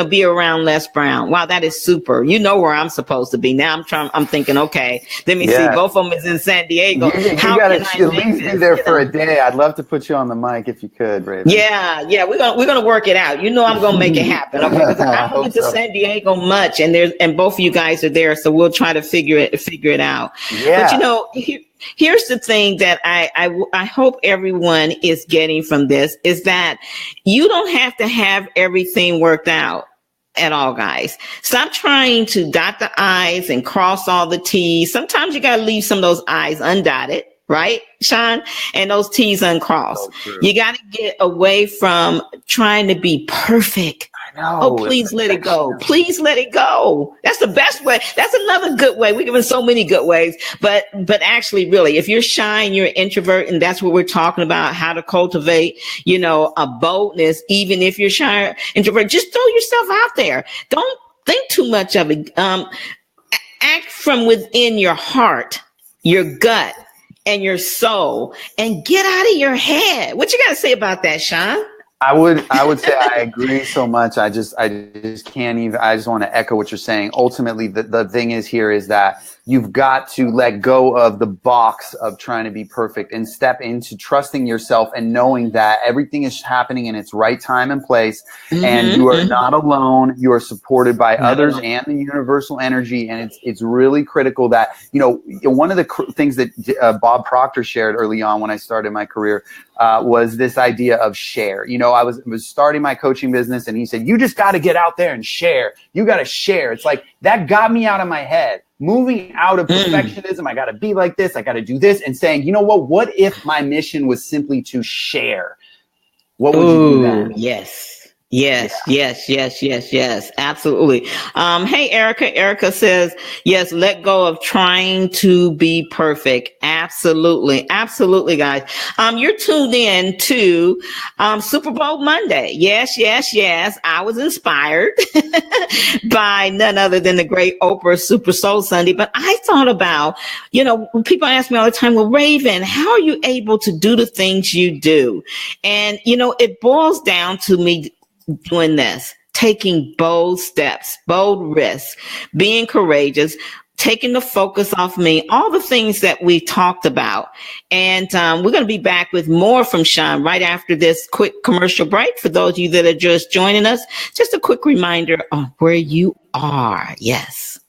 be around Les Brown. Wow, that is super. You know where I'm supposed to be. Now I'm thinking, okay, let me see. Both of them is in San Diego. You got to at least be there for a day. I'd love to put you on the mic if you could, Raven. Yeah, we're gonna work it out. I'm gonna make it happen. Okay, because I don't get to San Diego much, and both of you guys are there, so we'll try to figure it out. Yeah. But here's the thing that I hope everyone is getting from this is that you don't have to have everything worked out at all, guys. Stop trying to dot the I's and cross all the T's. Sometimes you got to leave some of those I's undotted, right, Sean? And those T's uncrossed. You got to get away from trying to be perfect. Oh, please let it go. Please let it go. That's the best way. That's another good way. We're giving so many good ways, but actually, really, if you're shy and you're an introvert, and that's what we're talking about, how to cultivate, a boldness, even if you're shy or introvert, just throw yourself out there. Don't think too much of it. Act from within your heart, your gut, and your soul, and get out of your head. What you got to say about that, Sean? I would say I agree so much. I just can't even. I just want to echo what you're saying. Ultimately, the thing is that you've got to let go of the box of trying to be perfect and step into trusting yourself and knowing that everything is happening in its right time and place, and you are not alone. You are supported by others and the universal energy, and it's really critical that one of the things that Bob Proctor shared early on when I started my career was this idea of share. I was starting my coaching business, and he said, you just got to get out there and share. You got to share. It's like that got me out of my head, moving out of perfectionism. I got to be like this. I got to do this, and saying, you know what if my mission was simply to share? What would you do then? Yes. Absolutely. Hey, Erica. Erica says, yes, let go of trying to be perfect. Absolutely, guys. You're tuned in to Super Bowl Monday. Yes. I was inspired by none other than the great Oprah Super Soul Sunday. But I thought about, when people ask me all the time, well, Raven, how are you able to do the things you do? And, it boils down to me doing this, taking bold steps, bold risks, being courageous, taking the focus off me, all the things that we talked about. And we're going to be back with more from Sean right after this quick commercial break. For those of you that are just joining us, just a quick reminder of where you are. Yes.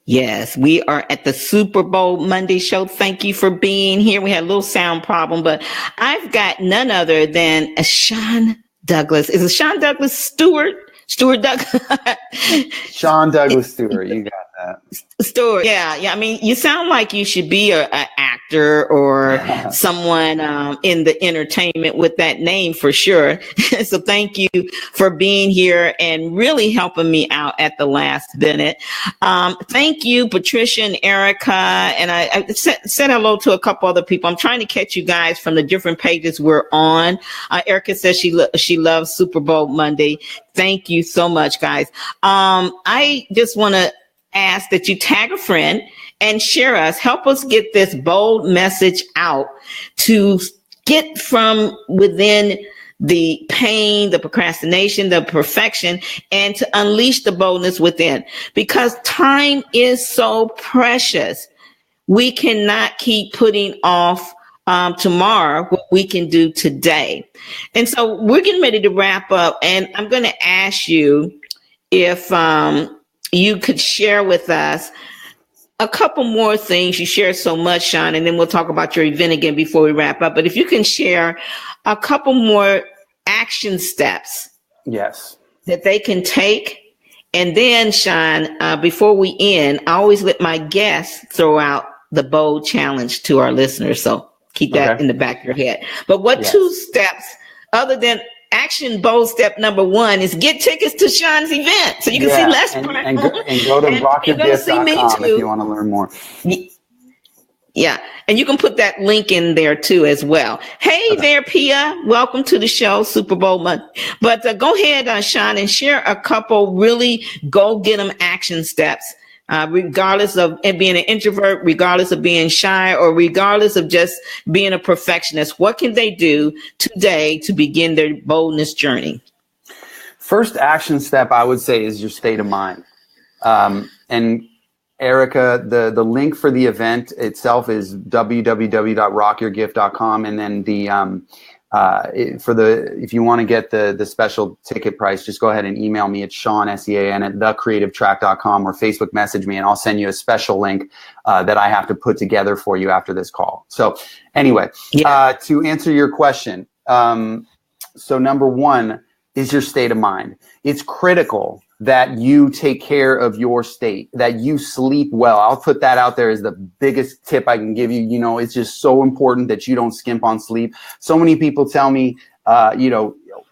Yes, we are at the Super Bowl Monday show. Thank you for being here. We had a little sound problem, but I've got none other than Sean Douglas. Is it Sean Douglas Stewart? Stewart Douglas? Sean Douglas Stewart, you got that. Stewart. Yeah. I mean, you sound like you should be an actor or someone in the entertainment with that name for sure. So thank you for being here and really helping me out at the last minute. Thank you, Patricia and Erica. And I said hello to a couple other people. I'm trying to catch you guys from the different pages we're on. Erica says she loves Super Bowl Monday. Thank you so much, guys. I just want to ask that you tag a friend and share us. Help us get this bold message out to get from within the pain, the procrastination, the perfection, and to unleash the boldness within. Because time is so precious. We cannot keep putting off tomorrow what we can do today. And so we're getting ready to wrap up. And I'm going to ask you if you could share with us a couple more things. You shared so much, Sean, and then we'll talk about your event again before we wrap up. But if you can share a couple more action steps, yes, that they can take. And then, Sean, before we end, I always let my guests throw out the bold challenge to our listeners. So keep that in the back of your head. But what 2 steps other than action bold step number 1 is get tickets to Sean's event so you can see Les Brown. And go to rockyourgift.com if you want to learn more. Yeah. And you can put that link in there too as well. Hey there, Pia. Welcome to the show, Super Bowl Month. But go ahead, Sean, and share a couple really go get them action steps. Regardless of being an introvert, regardless of being shy, or regardless of just being a perfectionist, what can they do today to begin their boldness journey? First action step, I would say, is your state of mind. And Erica, the link for the event itself is www.rockyourgift.com. And then if you want to get the special ticket price, just go ahead and email me at Sean, SEAN, at thecreativetrack.com, or Facebook message me, and I'll send you a special link that I have to put together for you after this call. So anyway, to answer your question, so number 1 is your state of mind. It's critical that you take care of your state, that you sleep well. I'll put that out there as the biggest tip I can give you. You know, it's just so important that you don't skimp on sleep. So many people tell me, I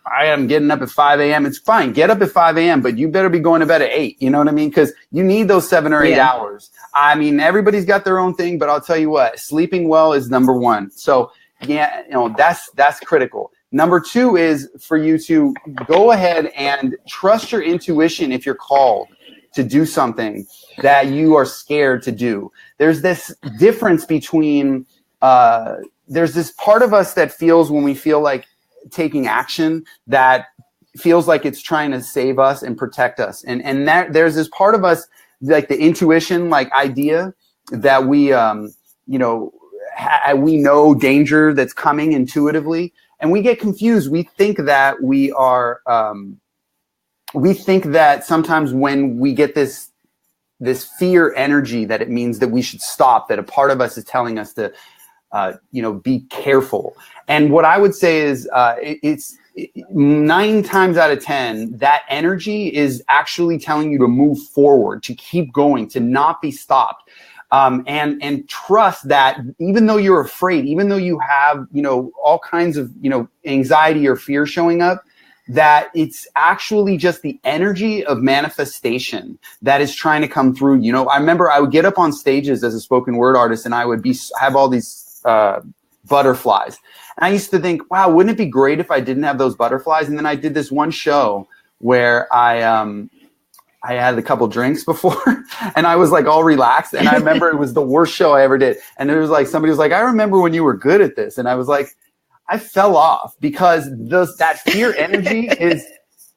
am getting up at 5 a.m. It's fine. Get up at 5 a.m., but you better be going to bed at 8. You know what I mean? Because you need those 7 or 8 hours. I mean, everybody's got their own thing, but I'll tell you what, sleeping well is number 1. So that's critical. Number 2 is for you to go ahead and trust your intuition if you're called to do something that you are scared to do. There's this difference between, there's this part of us that feels when we feel like taking action that feels like it's trying to save us and protect us. And that there's this part of us, like the intuition, like idea that we know danger that's coming intuitively. And we get confused. We think that we think that sometimes when we get this fear energy, that it means that we should stop, that a part of us is telling us to, be careful. And what I would say is it's 9 times out of 10, that energy is actually telling you to move forward, to keep going, to not be stopped. And trust that even though you're afraid, even though you have, all kinds of, anxiety or fear showing up, that it's actually just the energy of manifestation that is trying to come through. I remember I would get up on stages as a spoken word artist and I would have all these butterflies. And I used to think, wow, wouldn't it be great if I didn't have those butterflies? And then I did this one show where I had a couple drinks before and I was like all relaxed. And I remember it was the worst show I ever did. And it was like, somebody was like, I remember when you were good at this. And I was like, I fell off because that fear energy is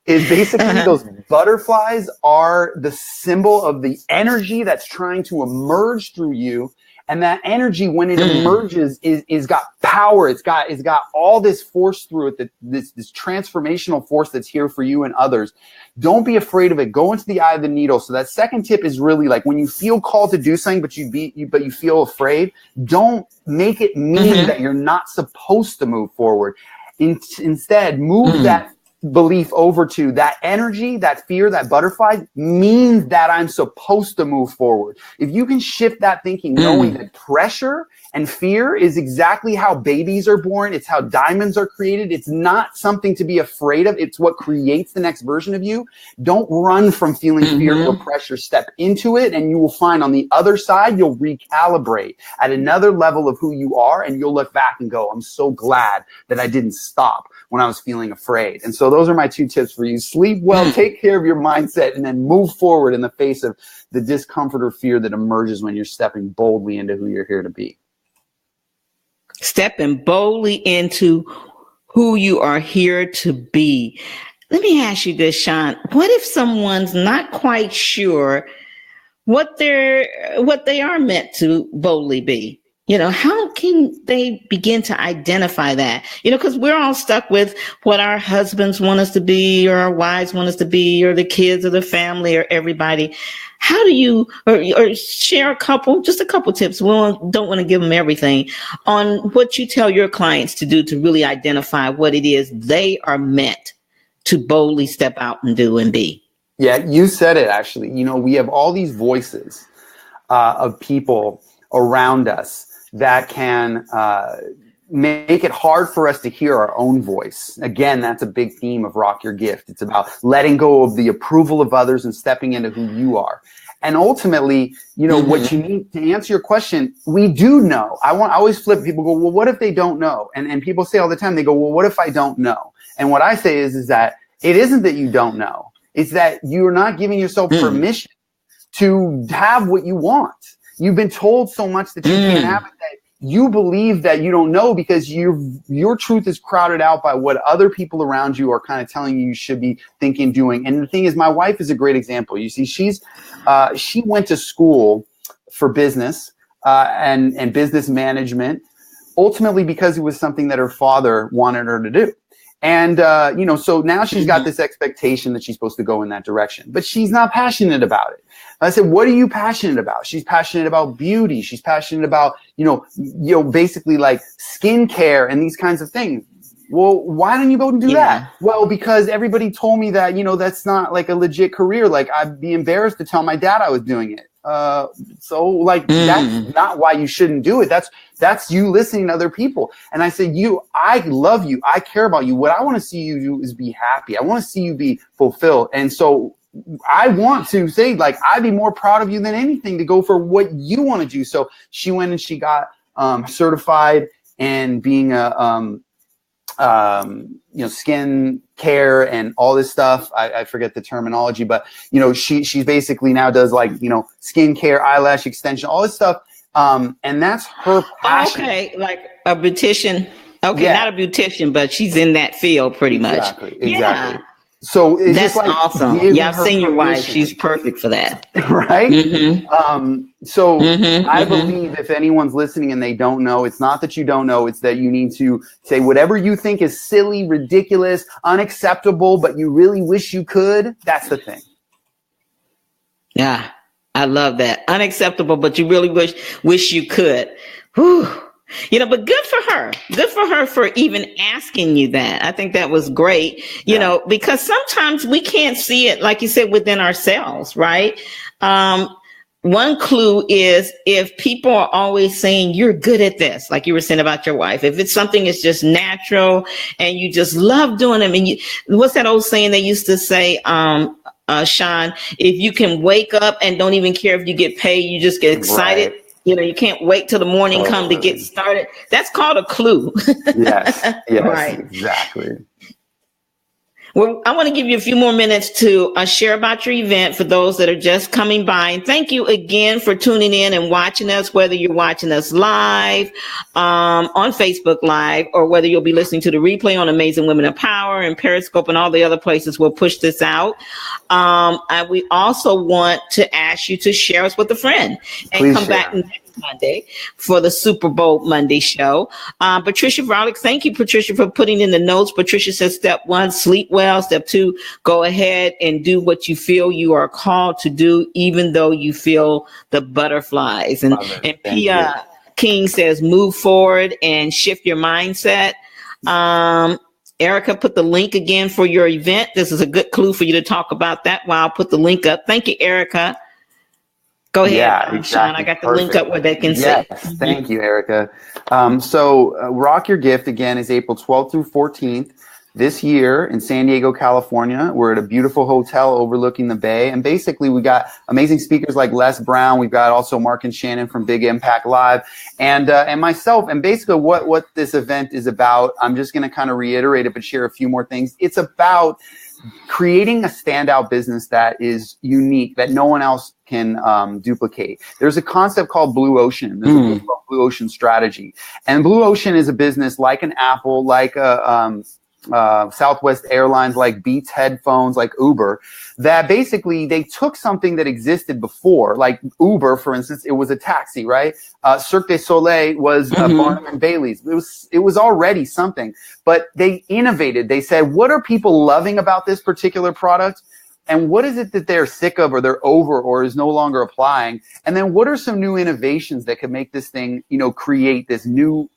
basically those butterflies are the symbol of the energy that's trying to emerge through you. And that energy, when it emerges, is got power. It's got all this force through it, this transformational force that's here for you and others. Don't be afraid of it. Go into the eye of the needle. So that second tip is really like when you feel called to do something, but you feel afraid, don't make it mean that you're not supposed to move forward. Instead, move that belief over to that energy, that fear, that butterfly means that I'm supposed to move forward. If you can shift that thinking, knowing that pressure and fear is exactly how babies are born, it's how diamonds are created. It's not something to be afraid of. It's what creates the next version of you. Don't run from feeling fear or pressure. Step into it, and you will find on the other side, you'll recalibrate at another level of who you are, and you'll look back and go, I'm so glad that I didn't stop when I was feeling afraid. And so those are my 2 tips for you. Sleep well, take care of your mindset, and then move forward in the face of the discomfort or fear that emerges when you're stepping boldly into who you're here to be. Stepping boldly into who you are here to be. Let me ask you this, Sean. What if someone's not quite sure what they are meant to boldly be? How can they begin to identify that? Because we're all stuck with what our husbands want us to be, or our wives want us to be, or the kids, or the family, or everybody. How do you, or share just a couple tips. We don't want to give them everything on what you tell your clients to do to really identify what it is they are meant to boldly step out and do and be. Yeah, you said it, actually. We have all these voices of people around us that can make it hard for us to hear our own voice. Again, that's a big theme of Rock Your Gift. It's about letting go of the approval of others and stepping into who you are. And ultimately, what you need to answer your question, we do know. I always flip. People go, well, what if they don't know? And people say all the time, they go, well, what if I don't know? And what I say is that it isn't that you don't know. It's that you're not giving yourself permission to have what you want. You've been told so much that you can't have it that you believe that you don't know because your truth is crowded out by what other people around you are kind of telling you should be thinking, doing. And the thing is, my wife is a great example. You see, she went to school for business and business management, ultimately because it was something that her father wanted her to do. And, so now she's got this expectation that she's supposed to go in that direction, but she's not passionate about it. I said, what are you passionate about? She's passionate about beauty. She's passionate about, basically like skincare and these kinds of things. Well, why don't you go and do that? Well, because everybody told me that, that's not like a legit career. Like I'd be embarrassed to tell my dad I was doing it. That's not why you shouldn't do it. That's you listening to other people. And I said, I love you. I care about you. What I want to see you do is be happy. I want to see you be fulfilled. And so I want to say, like, I'd be more proud of you than anything to go for what you want to do. So she went and she got certified in being a skin care and all this stuff. I forget the terminology, but she basically now does like skin care, eyelash extension, all this stuff. And that's her passion. Okay, like a beautician. Okay, not a beautician, but she's in that field pretty much. Exactly. Yeah. So it's that's just like awesome. Yeah, I've seen your wife. She's perfect for that. Right? I believe if anyone's listening and they don't know, it's not that you don't know, it's that you need to say whatever you think is silly, ridiculous, unacceptable, but you really wish you could. That's the thing. Yeah, I love that. Unacceptable, but you really wish you could. Whew. But good for her. Good for her for even asking you that. I think that was great, because sometimes we can't see it, like you said, within ourselves, right? One clue is if people are always saying you're good at this, like you were saying about your wife, if it's something that's just natural and you just love doing them. And what's that old saying they used to say, Sean, if you can wake up and don't even care if you get paid, you just get excited. Right. You can't wait till the morning come to get started. That's called a clue. Yes, right. Exactly. Well, I want to give you a few more minutes to share about your event for those that are just coming by. And thank you again for tuning in and watching us, whether you're watching us live on Facebook Live, or whether you'll be listening to the replay on Amazing Women of Power and Periscope and all the other places we'll push this out. And we also want to ask you to share us with a friend and please come back next Monday for the Super Bowl Monday show. Patricia Varlick, thank you, Patricia, for putting in the notes. Patricia says, step 1, sleep well. Step 2, go ahead and do what you feel you are called to do, even though you feel the butterflies. And Pia King says, move forward and shift your mindset. Erica put the link again for your event. This is a good clue for you to talk about that while I'll put the link up. Thank you, Erica. Go ahead, exactly. Sean. I got the link up where they can see. Yes, thank you, Erica. So Rock Your Gift, again, is April 12th through 14th. This year in San Diego, California. We're at a beautiful hotel overlooking the bay. And basically, we got amazing speakers like Les Brown. We've got also Mark and Shannon from Big Impact Live and myself. And basically what this event is about, I'm just going to kind of reiterate it, but share a few more things. It's about creating a standout business that is unique, that no one else can duplicate. There's a concept called Blue Ocean. There's a book called Blue Ocean Strategy. And Blue Ocean is a business like an Apple, like a Southwest Airlines, like Beats headphones, like Uber, that basically they took something that existed before, like Uber, for instance, it was a taxi, right? Cirque du Soleil was Barnum and Bailey's. It was already something, but they innovated. They said, what are people loving about this particular product? And what is it that they're sick of or they're over or is no longer applying? And then what are some new innovations that could make this thing, create this new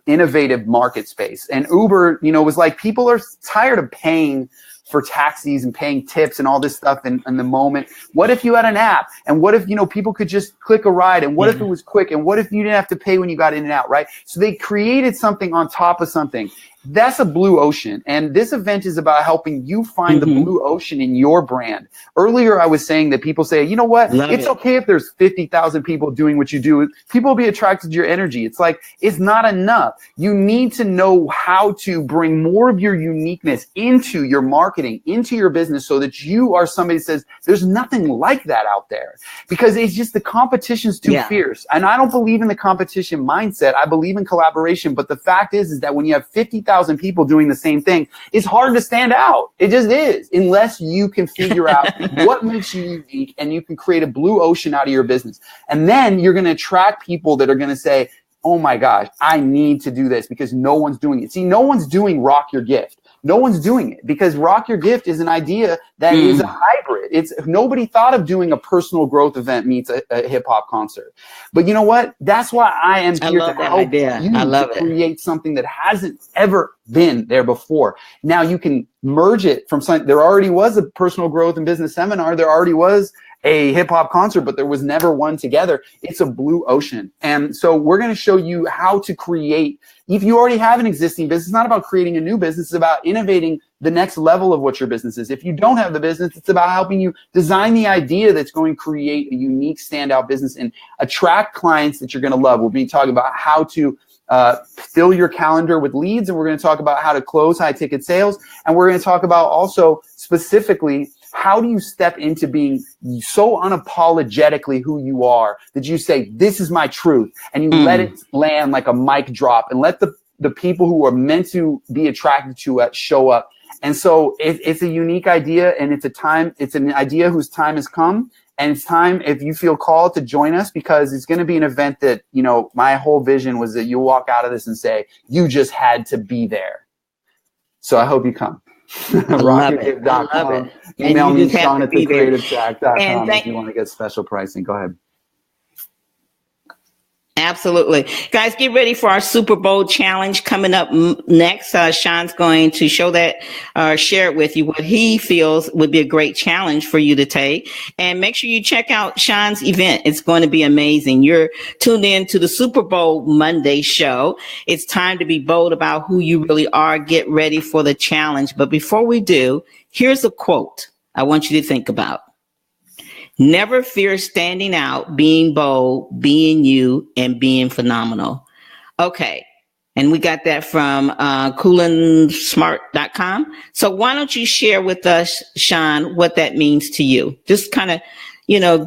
innovative market space? And Uber, was like, people are tired of paying for taxis and paying tips and all this stuff in the moment. What if you had an app? And what if, people could just click a ride? And what if it was quick? And what if you didn't have to pay when you got in and out, right? So they created something on top of something. That's a blue ocean. And this event is about helping you find the blue ocean in your brand. Earlier, I was saying that people say, you know what? It's okay if there's 50,000 people doing what you do. People will be attracted to your energy. It's like, it's not enough. You need to know how to bring more of your uniqueness into your marketing, into your business, so that you are somebody that says, there's nothing like that out there. Because it's just the competition's too fierce. And I don't believe in the competition mindset. I believe in collaboration. But the fact is that when you have 50,000 people doing the same thing, it's hard to stand out. It just is, unless you can figure out what makes you unique and you can create a blue ocean out of your business. And then you're going to attract people that are going to say, oh my gosh, I need to do this because no one's doing it. See, no one's doing Rock Your Gift. No one's doing it because Rock Your Gift is an idea that is a hybrid. It's nobody thought of doing a personal growth event meets a hip hop concert. But you know what? That's why I am here to help you to create something that hasn't ever been there before. Now you can merge it from something. There already was a personal growth and business seminar. There already was a hip hop concert, but there was never one together. It's a blue ocean. And so we're going to show you how to create. If you already have an existing business, it's not about creating a new business. It's about innovating the next level of what your business is. If you don't have the business, it's about helping you design the idea that's going to create a unique standout business and attract clients that you're going to love. We'll be talking about how to fill your calendar with leads, and we're going to talk about how to close high ticket sales. And we're going to talk about also specifically, how do you step into being so unapologetically who you are that you say, this is my truth, and you let it land like a mic drop and let the people who are meant to be attracted to it show up. And so it's a unique idea, and it's an idea whose time has come. And it's time, if you feel called, to join us, because it's going to be an event that, my whole vision was that you'll walk out of this and say, you just had to be there. So I hope you come. I love it. Email me, Sean at thecreativetrack.com if you want to get special pricing. Go ahead. Absolutely. Guys, get ready for our Super Bowl challenge coming up next. Sean's going to share it with you what he feels would be a great challenge for you to take. And make sure you check out Sean's event. It's going to be amazing. You're tuned in to the Super Bowl Monday show. It's time to be bold about who you really are. Get ready for the challenge. But before we do, here's a quote I want you to think about. Never fear standing out, being bold, being you, and being phenomenal. Okay. And we got that from coolinsmart.com. So why don't you share with us, Sean, what that means to you? Just kind of,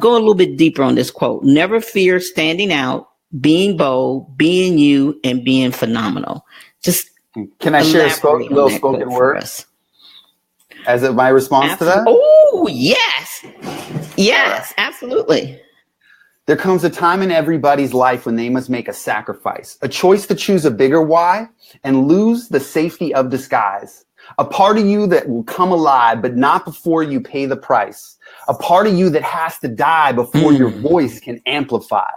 go a little bit deeper on this quote. Never fear standing out, being bold, being you, and being phenomenal. Just can I share a little spoken word as my response to that? Oh, yes. Yes, absolutely. There comes a time in everybody's life when they must make a sacrifice, a choice to choose a bigger why and lose the safety of disguise. A part of you that will come alive, but not before you pay the price. A part of you that has to die before your voice can amplify.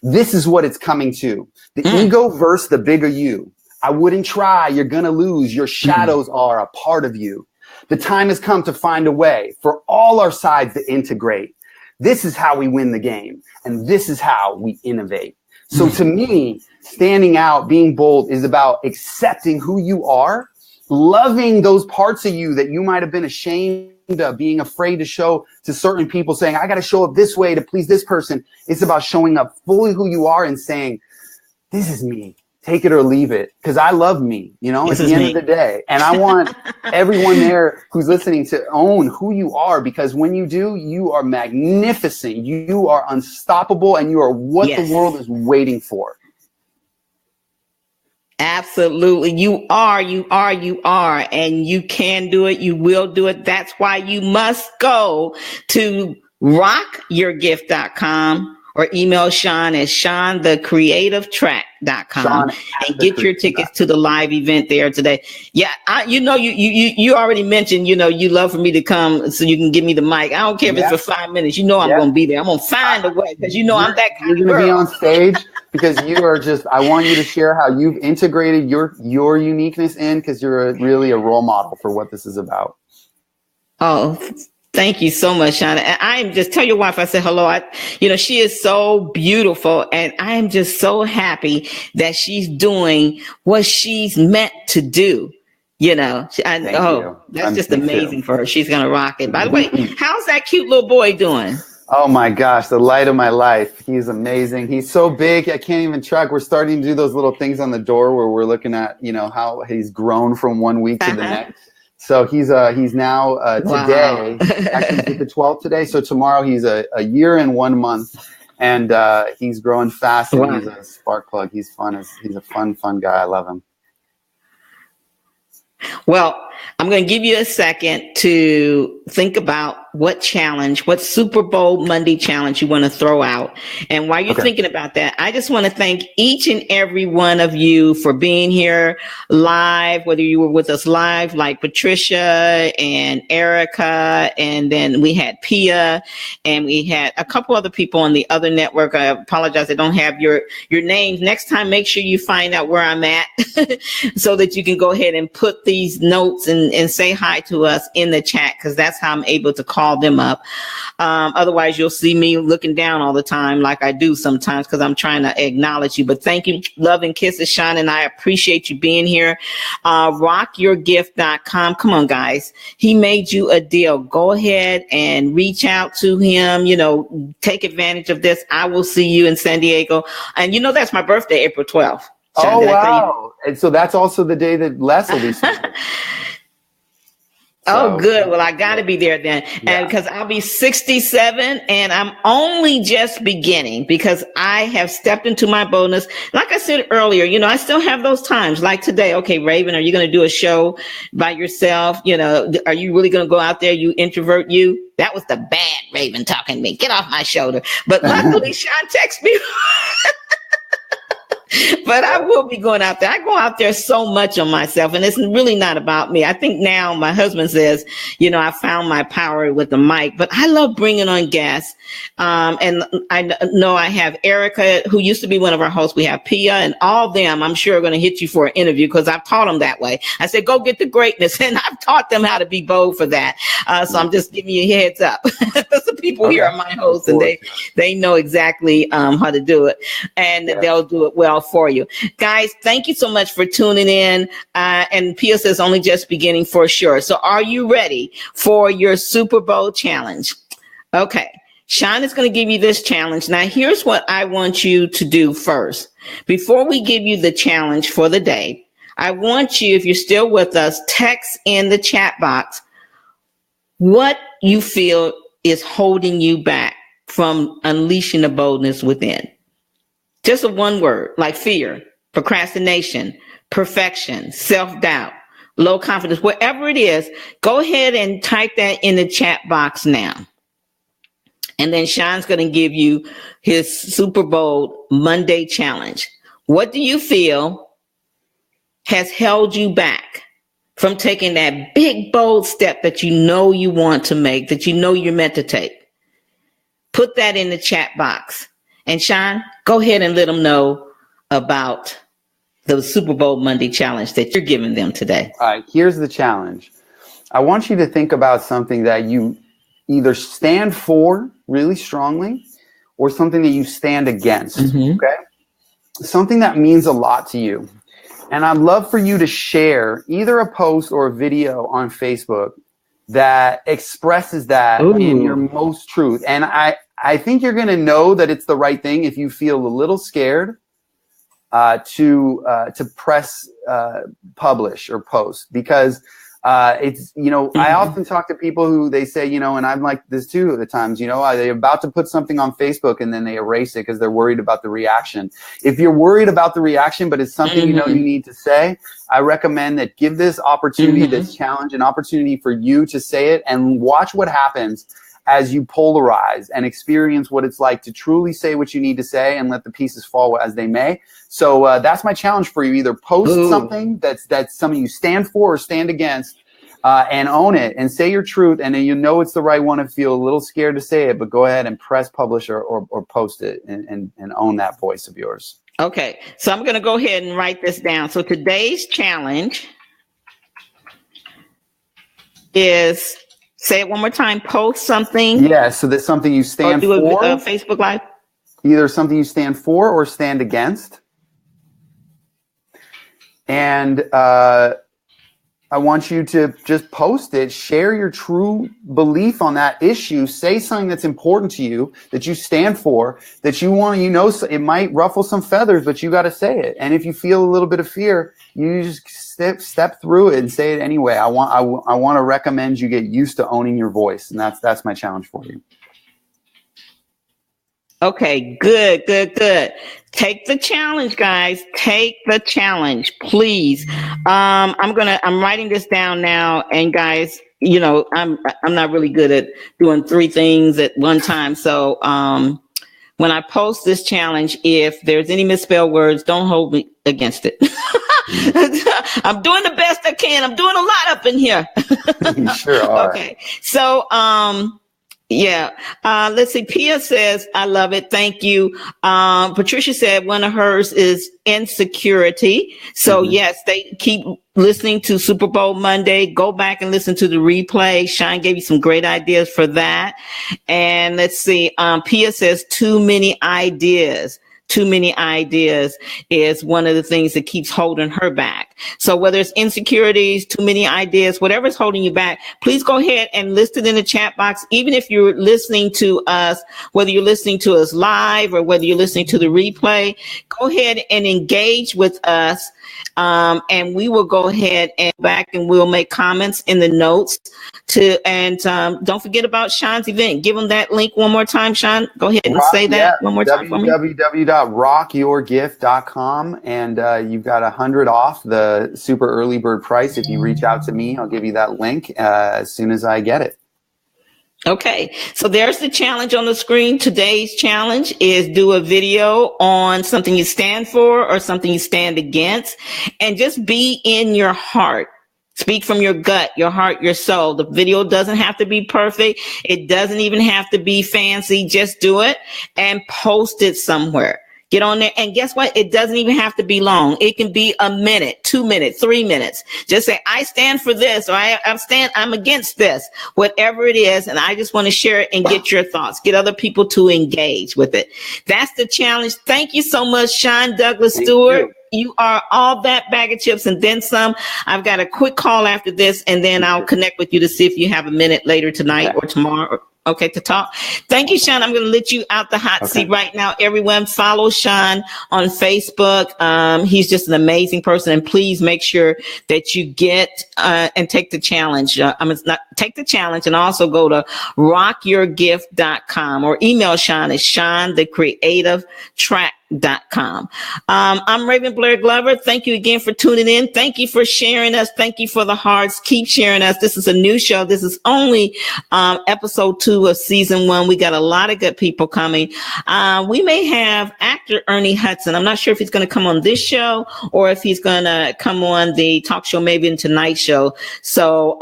This is what it's coming to. The ego versus the bigger you. I wouldn't try. You're going to lose. Your shadows are a part of you. The time has come to find a way for all our sides to integrate. This is how we win the game. And this is how we innovate. So to me, standing out, being bold is about accepting who you are, loving those parts of you that you might have been ashamed of, being afraid to show to certain people, saying, I got to show up this way to please this person. It's about showing up fully who you are and saying, this is me. Take it or leave it, because I love me, at the end of the day. And I want everyone there who's listening to own who you are, because when you do, you are magnificent. You are unstoppable, and you are what the world is waiting for. Absolutely. You are, and you can do it. You will do it. That's why you must go to rockyourgift.com or email Sean at SeanTheCreativeTrack.com and get your tickets to the live event there today. Yeah, you already mentioned, you love for me to come so you can give me the mic. I don't care if it's for 5 minutes. I'm going to be there. I'm going to find a way, because I'm that kind of girl. You're going to be on stage because you are I want you to share how you've integrated your uniqueness in, because you're really a role model for what this is about. Oh, thank you so much, Shauna. And I am just, tell your wife I said hello. She is so beautiful, and I am just so happy that she's doing what she's meant to do. That's just amazing for her. She's going to rock it. By the way, how's that cute little boy doing? Oh my gosh, the light of my life. He's amazing. He's so big, I can't even track. We're starting to do those little things on the door where we're looking at, how he's grown from 1 week to the next. So he's now today, actually he's the 12th today. So tomorrow he's a year and 1 month, and he's growing fast, and he's a spark plug. He's fun. He's a fun guy. I love him. Well, I'm going to give you a second to think about what Super Bowl Monday challenge you want to throw out. And while you're thinking about that, I just want to thank each and every one of you for being here live, whether you were with us live, like Patricia and Erica, and then we had Pia, and we had a couple other people on the other network. I apologize, I don't have your names. Next time, make sure you find out where I'm at so that you can go ahead and put these notes and say hi to us in the chat, because that's how I'm able to call them up. Otherwise, you'll see me looking down all the time like I do sometimes, because I'm trying to acknowledge you. But thank you. Love and kisses, Sean, and I appreciate you being here. Rockyourgift.com. Come on, guys. He made you a deal. Go ahead and reach out to him. Take advantage of this. I will see you in San Diego. And that's my birthday, April 12th. Sean, wow. And so that's also the day that Les will be speaking. Oh, good. Well, I got to be there then. And because I'll be 67, and I'm only just beginning, because I have stepped into my boldness. Like I said earlier, I still have those times like today. Okay, Raven, are you going to do a show by yourself? Are you really going to go out there? You introvert you? That was the bad Raven talking to me. Get off my shoulder. But luckily, Sean texted me. But I will be going out there. I go out there so much on myself, and it's really not about me. I think now my husband says, I found my power with the mic, but I love bringing on guests. And I know I have Erica, who used to be one of our hosts. We have Pia, and all of them, I'm sure, are going to hit you for an interview, because I've taught them that way. I said, go get the greatness. And I've taught them how to be bold for that. So I'm just giving you a heads up. The people here are my hosts, and they know exactly how to do it, and they'll do it well for you. Guys, thank you so much for tuning in. And Pia says only just beginning for sure. So are you ready for your Super Bowl challenge? Okay. Sean is going to give you this challenge. Now, here's what I want you to do first. Before we give you the challenge for the day, I want you, if you're still with us, text in the chat box what you feel is holding you back from unleashing the boldness within. Just a one word, like fear, procrastination, perfection, self-doubt, low confidence, whatever it is, go ahead and type that in the chat box now. And then Sean's going to give you his Super Bowl Monday challenge. What do you feel has held you back from taking that big, bold step that you know you want to make, that you know you're meant to take? Put that in the chat box. And Sean, go ahead and let them know about the Super Bowl Monday challenge that you're giving them today. All right, here's the challenge. I want you to think about something that you either stand for really strongly or something that you stand against, okay? Something that means a lot to you. And I'd love for you to share either a post or a video on Facebook that expresses that in your most truth. And I think you're going to know that it's the right thing if you feel a little scared to press publish or post, because it's, I often talk to people who they say, and I'm like this too at times, they're about to put something on Facebook and then they erase it because they're worried about the reaction. If you're worried about the reaction, but it's something you need to say, I recommend that give this opportunity, this challenge, an opportunity for you to say it and watch what happens as you polarize and experience what it's like to truly say what you need to say and let the pieces fall as they may. So that's my challenge for you. Either post something that's something you stand for or stand against, and own it and say your truth. And then it's the right one and feel a little scared to say it, but go ahead and press publish or post it and own that voice of yours. Okay, so I'm going to go ahead and write this down. So today's challenge is, say it one more time, post something. Yeah, so that's something you stand for. Or do a Facebook Live. Either something you stand for or stand against. And I want you to just post it, share your true belief on that issue, say something that's important to you, that you stand for, that you want to, it might ruffle some feathers, but you got to say it. And if you feel a little bit of fear, you just step through it and say it anyway. I want to recommend you get used to owning your voice. And that's my challenge for you. Okay, good. Take the challenge, guys. Take the challenge, please. I'm writing this down now, and guys, I'm not really good at doing 3 things at one time. So, when I post this challenge, if there's any misspelled words, don't hold me against it. I'm doing the best I can. I'm doing a lot up in here. You sure are. Okay. So, let's see. Pia says, I love it. Thank you. Patricia said one of hers is insecurity. So yes, they keep listening to Super Bowl Monday. Go back and listen to the replay. Shine gave you some great ideas for that. And let's see. Pia says too many ideas. Too many ideas is one of the things that keeps holding her back. So whether it's insecurities, too many ideas, whatever's holding you back, please go ahead and list it in the chat box. Even if you're listening to us, whether you're listening to us live or whether you're listening to the replay, go ahead and engage with us. And we will go ahead and back and we'll make comments in the notes don't forget about Sean's event. Give them that link one more time, Sean. Go ahead and say that one more time for me. www.rockyourgift.com. And you've got 100 off the super early bird price. If you reach out to me, I'll give you that link as soon as I get it. Okay, so there's the challenge on the screen. Today's challenge is do a video on something you stand for or something you stand against, and just be in your heart. Speak from your gut, your heart, your soul. The video doesn't have to be perfect. It doesn't even have to be fancy. Just do it and post it somewhere. Get on there. And guess what? It doesn't even have to be long. It can be a minute, 2 minutes, 3 minutes. Just say, I stand for this, or I'm against this, whatever it is. And I just want to share it and get your thoughts, get other people to engage with it. That's the challenge. Thank you so much, Sean Douglas Stewart. You are all that bag of chips and then some. I've got a quick call after this, and then I'll connect with you to see if you have a minute later tonight or tomorrow. Okay, to talk. Thank you, Sean. I'm going to let you out the hot seat right now. Everyone, follow Sean on Facebook. He's just an amazing person, and please make sure that you get and take the challenge. Take the challenge, and also go to rockyourgift.com or email Sean at SeanTheCreativeTrack.com. I'm Raven Blair Glover. Thank you again for tuning in. Thank you for sharing us. Thank you for the hearts. Keep sharing us. This is a new show. This is only episode 2. 2 of season 1. We got a lot of good people coming. We may have actor Ernie Hudson. I'm not sure if he's going to come on this show or if he's going to come on the talk show, maybe in Tonight Show. So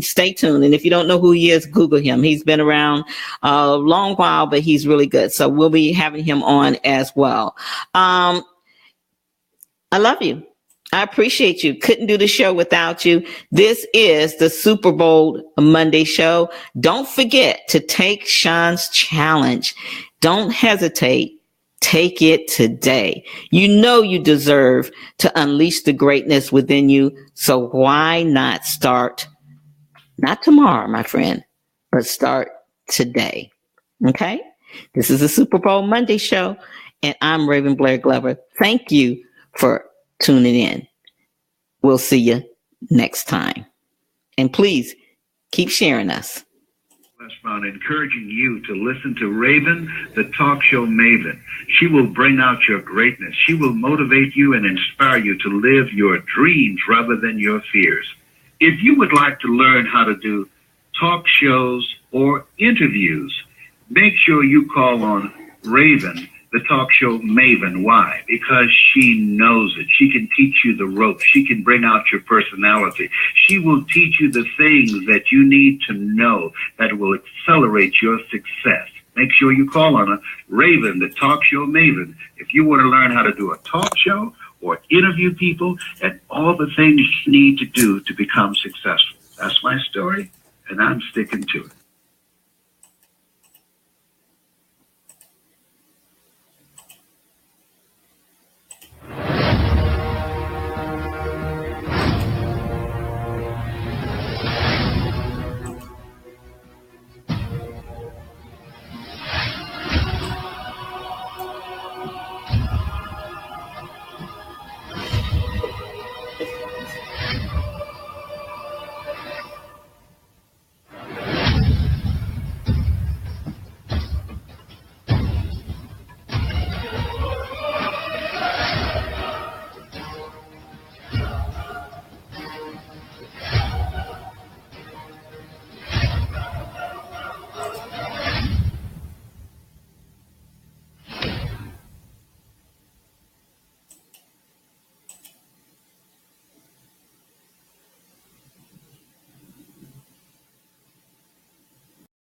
stay tuned. And if you don't know who he is, Google him. He's been around a long while, but he's really good. So we'll be having him on as well. I love you. I appreciate you. Couldn't do the show without you. This is the Super Bowl Monday show. Don't forget to take Sean's challenge. Don't hesitate. Take it today. You know you deserve to unleash the greatness within you. So why not start, not tomorrow, my friend, but start today. Okay? This is the Super Bowl Monday show, and I'm Raven Blair Glover. Thank you for tuning in. We'll see you next time. And please keep sharing us. Westbound, encouraging you to listen to Raven, the talk show maven. She will bring out your greatness. She will motivate you and inspire you to live your dreams rather than your fears. If you would like to learn how to do talk shows or interviews, make sure you call on Raven, the talk show maven. Why? Because she knows it. She can teach you the ropes. She can bring out your personality. She will teach you the things that you need to know that will accelerate your success. Make sure you call on her, Raven, the talk show maven, if you want to learn how to do a talk show or interview people and all the things you need to do to become successful. That's my story, and I'm sticking to it.